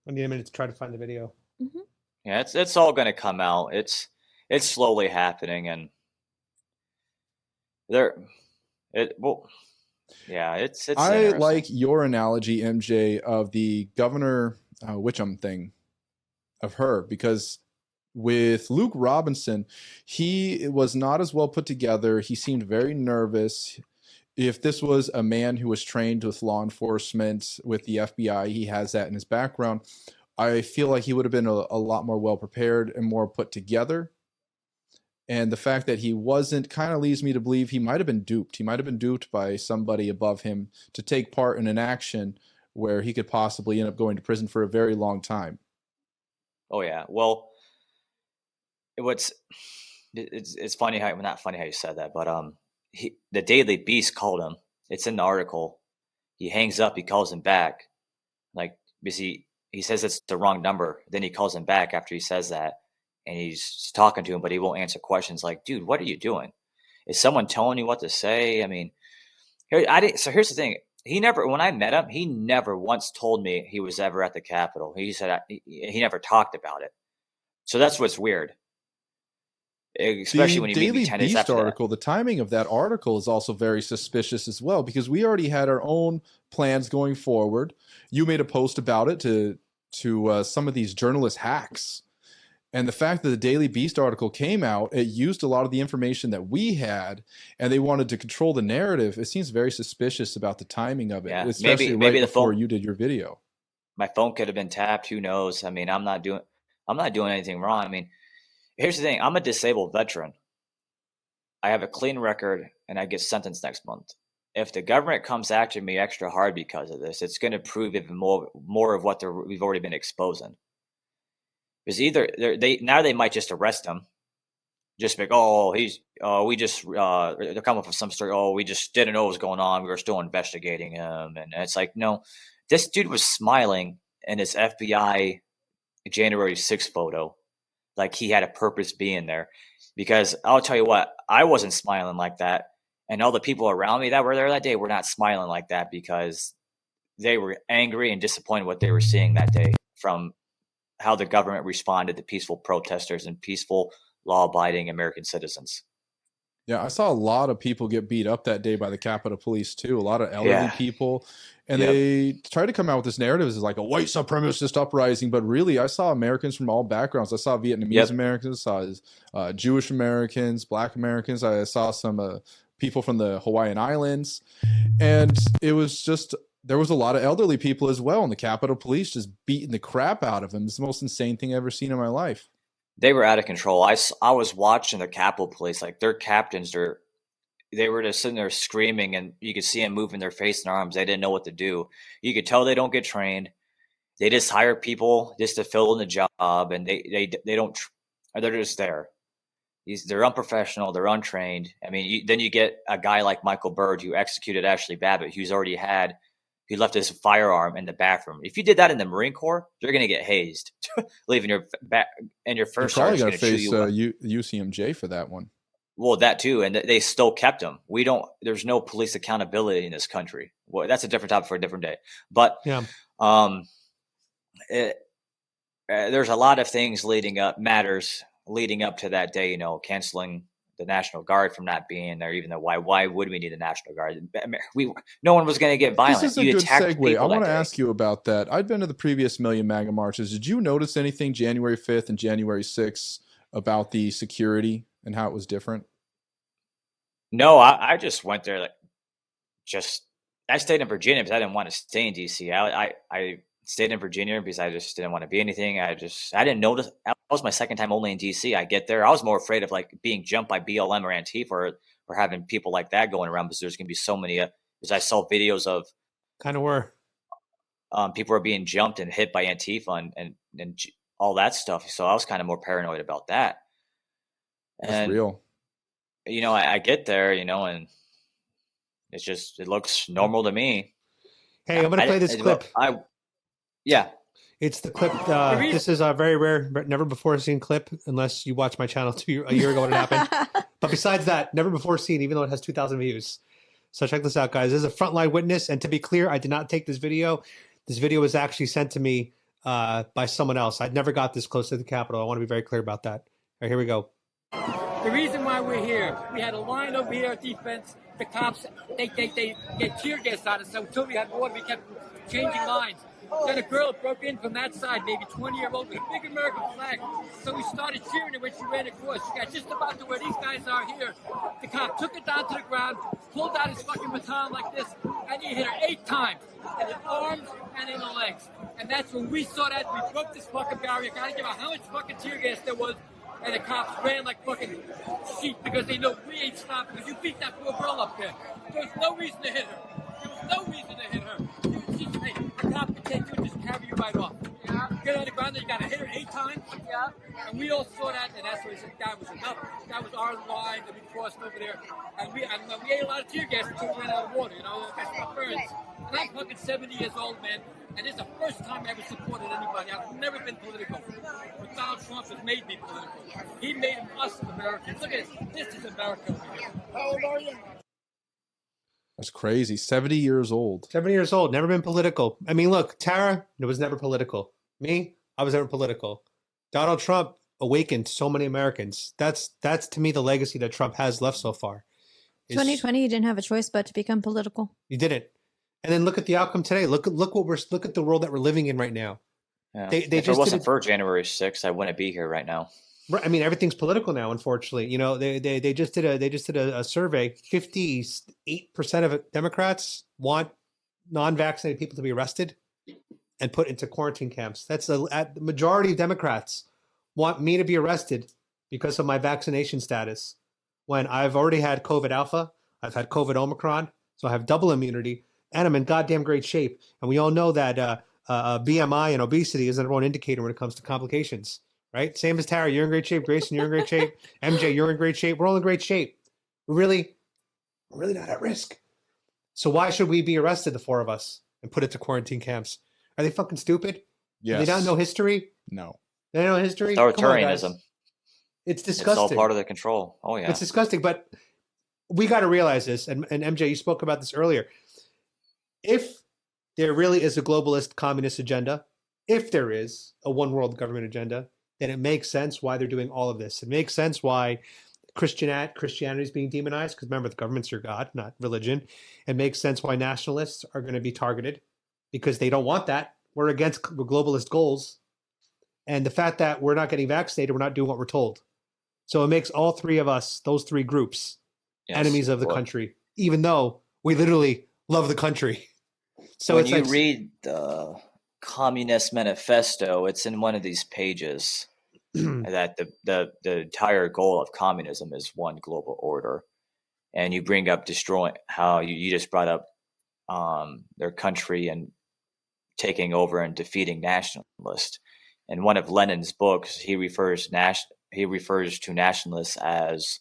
I need a minute to try to find the video. Mm-hmm. Yeah, it's all going to come out. It's slowly happening, and it's I like your analogy, MJ, of the Governor Witcham thing of her, because with Luke Robinson, he was not as well put together. He seemed very nervous. If this was a man who was trained with law enforcement, with the FBI, he has that in his background. I feel like he would have been a lot more well prepared and more put together. And the fact that he wasn't kind of leads me to believe he might have been duped. He might have been duped by somebody above him to take part in an action where he could possibly end up going to prison for a very long time. Oh yeah. Well, it's funny how, not funny how you said that, but the Daily Beast called him. It's in the article. He hangs up. He calls him back, like because he says it's the wrong number. Then he calls him back after he says that. And he's talking to him, but he won't answer questions like, dude, what are you doing? Is someone telling you what to say? I mean, so here's the thing. When I met him, he never once told me he was ever at the Capitol. He said he never talked about it. So that's what's weird. Especially when you meet me 10 days after that. Article, the timing of that article is also very suspicious as well, because we already had our own plans going forward. You made a post about it to some of these journalist hacks. And the fact that the Daily Beast article came out, it used a lot of the information that we had, and they wanted to control the narrative. It seems very suspicious about the timing of it, especially maybe right before you did your video. My phone could have been tapped. Who knows? I mean, I'm not doing anything wrong. I mean, here's the thing. I'm a disabled veteran. I have a clean record, and I get sentenced next month. If the government comes after me extra hard because of this, it's going to prove even more of what we've already been exposing. Because either they might just arrest him, just like, oh, we just, they're coming up with some story. Oh, we just didn't know what was going on. We were still investigating him. And it's like, no, this dude was smiling in his FBI January 6th photo. Like he had a purpose being there, because I'll tell you what, I wasn't smiling like that. And all the people around me that were there that day were not smiling like that, because they were angry and disappointed what they were seeing that day from how the government responded to peaceful protesters and peaceful law-abiding American citizens. Yeah, I saw a lot of people get beat up that day by the Capitol Police too. A lot of elderly people, and they tried to come out with this narrative as like a white supremacist uprising, but really, I saw Americans from all backgrounds. I saw Vietnamese Americans, I saw Jewish Americans, Black Americans. I saw some people from the Hawaiian Islands, and it was just there was a lot of elderly people as well, and the Capitol Police just beating the crap out of them. It's the most insane thing I've ever seen in my life. They were out of control. I was watching the Capitol Police, like their captains, they were just sitting there screaming, and you could see them moving their face and arms. They didn't know what to do. You could tell they don't get trained. They just hire people just to fill in the job, and they don't. They're just there. They're unprofessional. They're untrained. I mean, then you get a guy like Michael Byrd, who executed Ashley Babbitt, who's already had. He left his firearm in the bathroom. If you did that in the Marine Corps, you're going to get hazed, leaving your back and your first sergeant's going to face chew you up. UCMJ for that one. Well, that too, and they still kept him. There's no police accountability in this country. Well, that's a different topic for a different day. But there's a lot of things leading up to that day. Canceling the National Guard from not being there, even though why would we need a National Guard? No one was going to get violent. This is a good segue. I want to ask you about that. I'd been to the previous Million MAGA marches. Did you notice anything January 5th and January 6th about the security and how it was different? No, I just went there. I stayed in Virginia because I didn't want to stay in DC. I stayed in Virginia because I just didn't want to be anything. I didn't notice. That was my second time only in DC. I get there. I was more afraid of being jumped by BLM or Antifa or having people like that going around, because there's going to be so many. Because I saw videos of kind of were people were being jumped and hit by Antifa and all that stuff. So I was kind of more paranoid about that. That's real. I get there, and it looks normal to me. Hey, I'm going to play this clip. Yeah. It's the clip. This is a very rare, never before seen clip, unless you watched my channel a year ago when it happened. But besides that, never before seen, even though it has 2,000 views. So check this out, guys. This is a frontline witness. And to be clear, I did not take this video. This video was actually sent to me by someone else. I'd never got this close to the Capitol. I want to be very clear about that. All right, here we go. The reason why we're here, we had a line over here at defense. The cops, they get tear gas on us. So until we had water, we kept changing lines. Then a girl broke in from that side, maybe 20-year-old, with a big American flag. So we started cheering her when she ran across. She got just about to where these guys are here. The cop took her down to the ground, pulled out his fucking baton like this, and he hit her 8 times in the arms and in the legs. And that's when we saw that. We broke this fucking barrier. Gotta give out how much fucking tear gas there was. And the cops ran like fucking sheep because they know we ain't stopping, because you beat that poor girl up there. There was no reason to hit her. There was no reason to hit her. A cop can take you and just carry you right off. Yeah. Get on the ground, then you got to hit her 8 times. Yeah. And we all saw that, and that's why we said that was enough. That was our line that we crossed over there. And we ate a lot of tear gas until we ran out of water, that's what burns. And I'm fucking 70 years old, man. And this is the first time I ever supported anybody. I've never been political. But Donald Trump has made me political. He made us Americans. Look at this. This is America over here. How old are you? That's crazy. 70 years old. 70 years old. Never been political. I mean, look, Tara, it was never political. Me, I was never political. Donald Trump awakened so many Americans. That's to me the legacy that Trump has left so far. 2020, you didn't have a choice but to become political. You didn't. And then look at the outcome today. Look at the world that we're living in right now. Yeah. If it wasn't for January 6th, I wouldn't be here right now. Right. I mean, everything's political now, unfortunately. They just did a survey. 58% of Democrats want non-vaccinated people to be arrested and put into quarantine camps. That's the majority of Democrats want me to be arrested because of my vaccination status, when I've already had COVID Alpha, I've had COVID Omicron, so I have double immunity, and I'm in goddamn great shape. And we all know that BMI and obesity is the number one indicator when it comes to complications. right? Same as Tara, you're in great shape. Grayson, you're in great shape. MJ, you're in great shape. We're all in great shape. We're really not at risk. So why should we be arrested, the four of us, and put into quarantine camps? Are they fucking stupid? Yes. Do they not know history? No. They don't know history? Come on, guys. Authoritarianism. It's disgusting. It's all part of the control. Oh, yeah. It's disgusting, but we got to realize this. And MJ, you spoke about this earlier. If there really is a globalist communist agenda, if there is a one world government agenda, then it makes sense why they're doing all of this. It makes sense why Christianity is being demonized, because remember, the government's your God, not religion. It makes sense why nationalists are going to be targeted, because they don't want that. We're against globalist goals. And the fact that we're not getting vaccinated, we're not doing what we're told. So it makes all three of us, those three groups, enemies of the country, even though we literally love the country. So when you read the Communist Manifesto, it's in one of these pages that the entire goal of communism is one global order. And you bring up destroying how you just brought up their country and taking over and defeating nationalists. In one of Lenin's books, he refers to nationalists as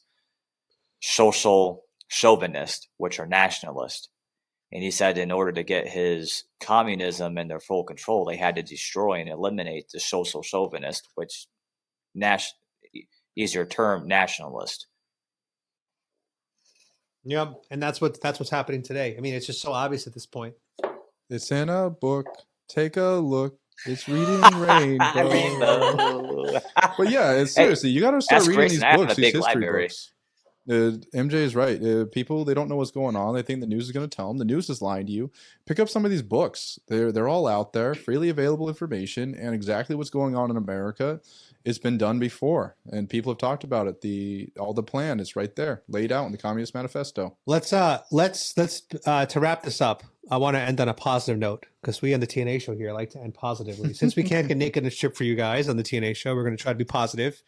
social chauvinists, which are nationalists. And he said in order to get his communism in their full control, they had to destroy and eliminate the social chauvinist, which easier term, nationalist. Yeah, and that's what's happening today. I mean, it's just so obvious at this point. It's in a book. Take a look. It's reading rainbow. But yeah, it's seriously, you got to start reading these books, these history books. MJ is right. People, they don't know what's going on. They think the news is going to tell them. The news is lying to you. Pick up some of these books. They're all out there, freely available information, and exactly what's going on in America. It's been done before, and people have talked about it. All the plan is right there, laid out in the Communist Manifesto. Let's to wrap this up. I want to end on a positive note, because we on the TNA show here like to end positively. Since we can't get naked and strip for you guys on the TNA show, we're going to try to be positive.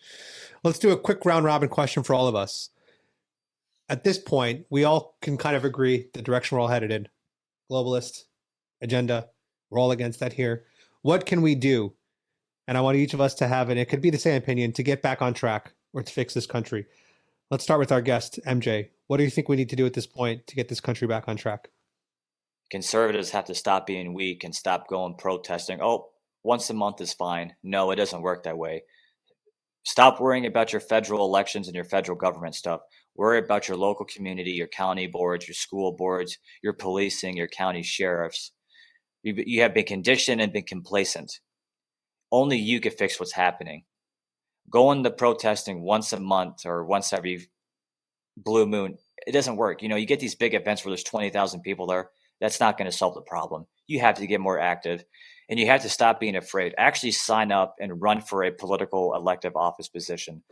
Let's do a quick round robin question for all of us. At this point, we all can kind of agree the direction we're all headed in. Globalist agenda. We're all against that here. What can we do? And I want each of us to have, and it could be the same opinion, to get back on track or to fix this country. Let's start with our guest, MJ. What do you think we need to do at this point to get this country back on track? Conservatives have to stop being weak and stop going protesting. Oh, once a month is fine. No, it doesn't work that way. Stop worrying about your federal elections and your federal government stuff. Worry about your local community, your county boards, your school boards, your policing, your county sheriffs. You have been conditioned and been complacent. Only you can fix what's happening. Going to protesting once a month or once every blue moon, it doesn't work. You get these big events where there's 20,000 people there. That's not going to solve the problem. You have to get more active, and you have to stop being afraid. Actually sign up and run for a political elective office position.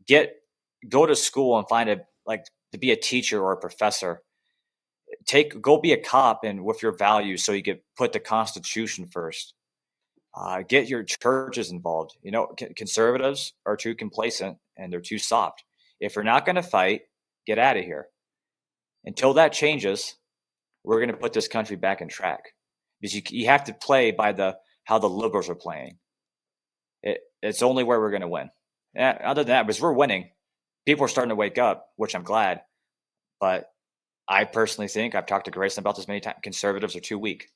Go to school and find to be a teacher or a professor. Go be a cop and with your values, so you can put the Constitution first. Get your churches involved. Conservatives are too complacent and they're too soft. If you're not going to fight, get out of here. Until that changes, we're going to put this country back on track, because you have to play by how the liberals are playing. It's only where we're going to win. Other than that, because we're winning, people are starting to wake up, which I'm glad. But I personally think, I've talked to Grayson about this many times, conservatives are too weak.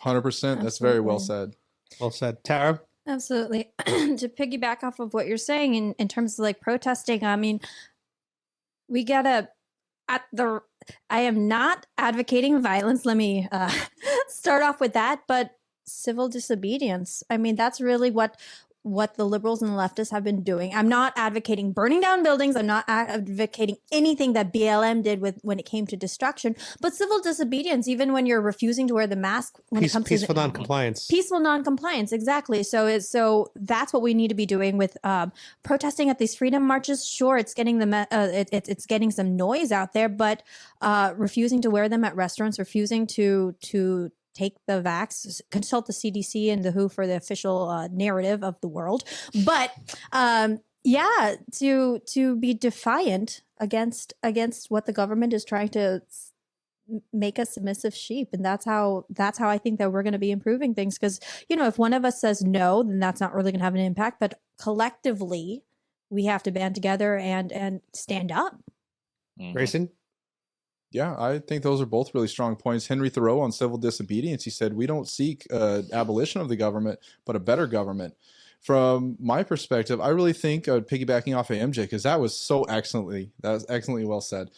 100%. That's very well said. Well said. Tara? Absolutely. To piggyback off of what you're saying in terms of protesting, I mean, we gotta I am not advocating violence. Let me start off with that, but civil disobedience. I mean, that's really what the liberals and the leftists have been doing. I'm not advocating burning down buildings. I'm not advocating anything that BLM did when it came to destruction, but civil disobedience, even when you're refusing to wear the mask when it comes to peaceful noncompliance. Peaceful noncompliance, exactly. So that's what we need to be doing with protesting at these freedom marches. Sure, it's getting it's getting some noise out there, but refusing to wear them at restaurants, refusing to take the vax, consult the CDC and the WHO for the official narrative of the world. But to be defiant against what the government is trying to make us submissive sheep. And that's how I think that we're going to be improving things. Because, if one of us says no, then that's not really going to have an impact. But collectively, we have to band together and stand up. Greyson? Yeah, I think those are both really strong points. Henry Thoreau on civil disobedience, he said, we don't seek abolition of the government, but a better government. From my perspective, I really think, piggybacking off of MJ, because that was excellently well said,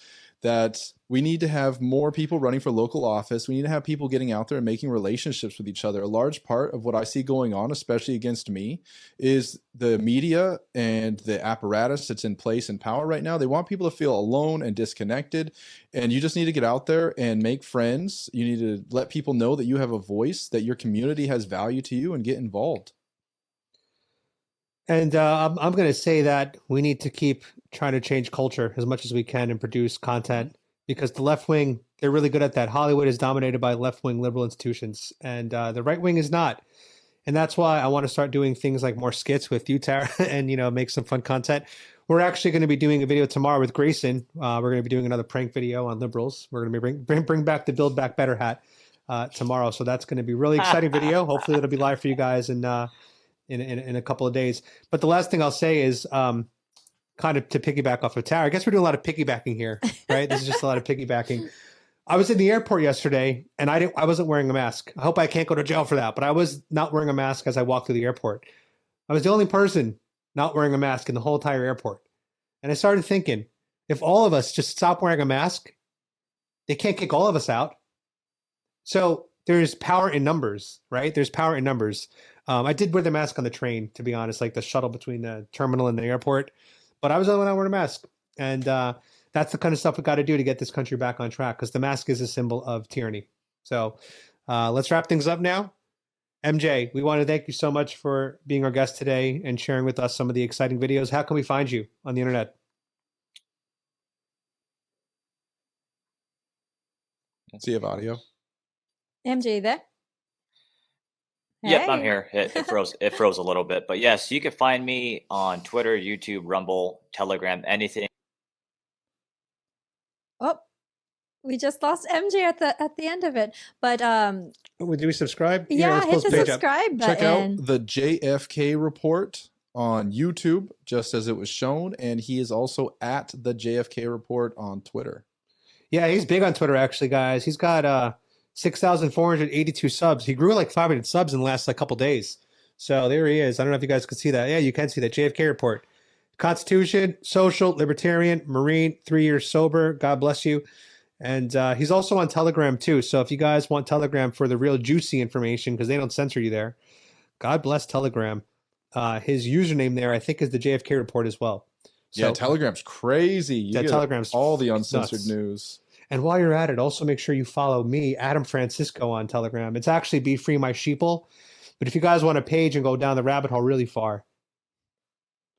that we need to have more people running for local office. We need to have people getting out there and making relationships with each other. A large part of what I see going on, especially against me, is the media and the apparatus that's in place in power right now. They want people to feel alone and disconnected. And you just need to get out there and make friends. You need to let people know that you have a voice, that your community has value to you, and get involved. And I'm going to say that we need to keep trying to change culture as much as we can and produce content, because the left wing, they're really good at that. Hollywood is dominated by left wing liberal institutions, and the right wing is not. And that's why I want to start doing things like more skits with you, Tara, and make some fun content. We're actually going to be doing a video tomorrow with Greyson. We're going to be doing another prank video on liberals. We're going to be bring back the Build Back Better hat tomorrow. So that's going to be a really exciting video. Hopefully it'll be live for you guys in a couple of days. But the last thing I'll say is kind of to piggyback off of Tara. I guess we're doing a lot of piggybacking here, right? This is just a lot of piggybacking. I was in the airport yesterday and I wasn't wearing a mask. I hope I can't go to jail for that, but I was not wearing a mask as I walked through the airport. I was the only person not wearing a mask in the whole entire airport. And I started thinking, if all of us just stop wearing a mask, they can't kick all of us out. So there's power in numbers, right? There's power in numbers. I did wear the mask on the train, to be honest, like the shuttle between the terminal and the airport. But I was the only one wearing a mask. And that's the kind of stuff we got to do to get this country back on track, because the mask is a symbol of tyranny. So let's wrap things up now. MJ, we want to thank you so much for being our guest today and sharing with us some of the exciting videos. How can we find you on the internet? See you have audio. MJ, there? Yep, I'm Hey. here. It froze a little bit, but yes, you can find me on Twitter, YouTube, Rumble, Telegram, anything. Oh, we just lost MJ at the end of it. But Do we subscribe? yeah, let's hit post the page up. subscribe button. Check out the JFK report on YouTube, just as it was shown. And he is also at the JFK report on Twitter. Yeah, he's big on Twitter, actually, guys. He's got 6,482 subs. He grew like 500 subs in the last couple days. So there he is. I don't know if you guys can see that. Yeah, you can see that JFK report. Constitution, social, libertarian, Marine, 3 years sober. God bless you. And he's also on Telegram too. So if you guys want Telegram for the real juicy information, because they don't censor you there, God bless Telegram. His username there, I think, is the JFK report as well. So, Yeah, Telegram's crazy. You get Telegram's all the uncensored nuts. news. And while you're at it, also make sure you follow me, Adam Francisco, on Telegram. It's actually Be Free My Sheeple. But if you guys want a page and go down the rabbit hole really far,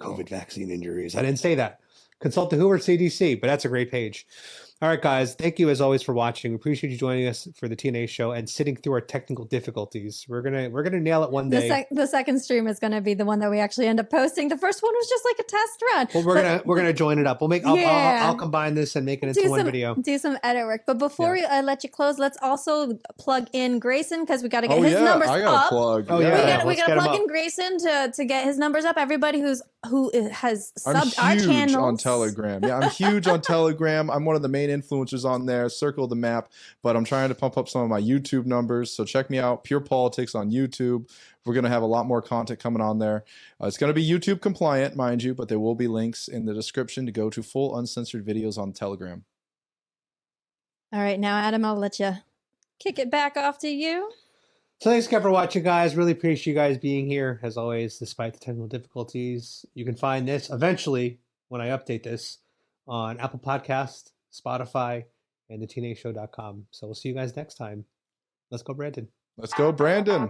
COVID vaccine injuries. I didn't say that. Consult the Hoover CDC, but that's a great page. All right, guys. Thank you as always for watching. We appreciate you joining us for the TNA show and sitting through our technical difficulties. We're gonna nail it one day. The second stream is going to be the one that we actually end up posting. The first one was just like a test run. Well, we're gonna join it up. I'll combine this and make it into one video. Do some edit work. But before we let you close, let's also plug in Greyson, because we got to get Oh, his yeah, numbers I got up. a plug. Oh, yeah. We Let's got to get 'em plug up. in Greyson to get his numbers up. Everybody who has I'm subbed our huge channels on Telegram. Yeah, I'm huge on Telegram. I'm one of the main influencers on there. Circle the map. But I'm trying to pump up some of my YouTube numbers. So check me out, Pure Politics on YouTube. We're going to have a lot more content coming on there. It's going to be YouTube compliant, mind you, but there will be links in the description to go to full uncensored videos on Telegram. All right, now Adam, I'll let you kick it back off to you. So thanks again for watching, guys. Really appreciate you guys being here, as always, despite the technical difficulties. You can find this eventually, when I update this, on Apple Podcast, Spotify, and thetnashow.com. So we'll see you guys next time. Let's go, Brandon. Let's go, Brandon.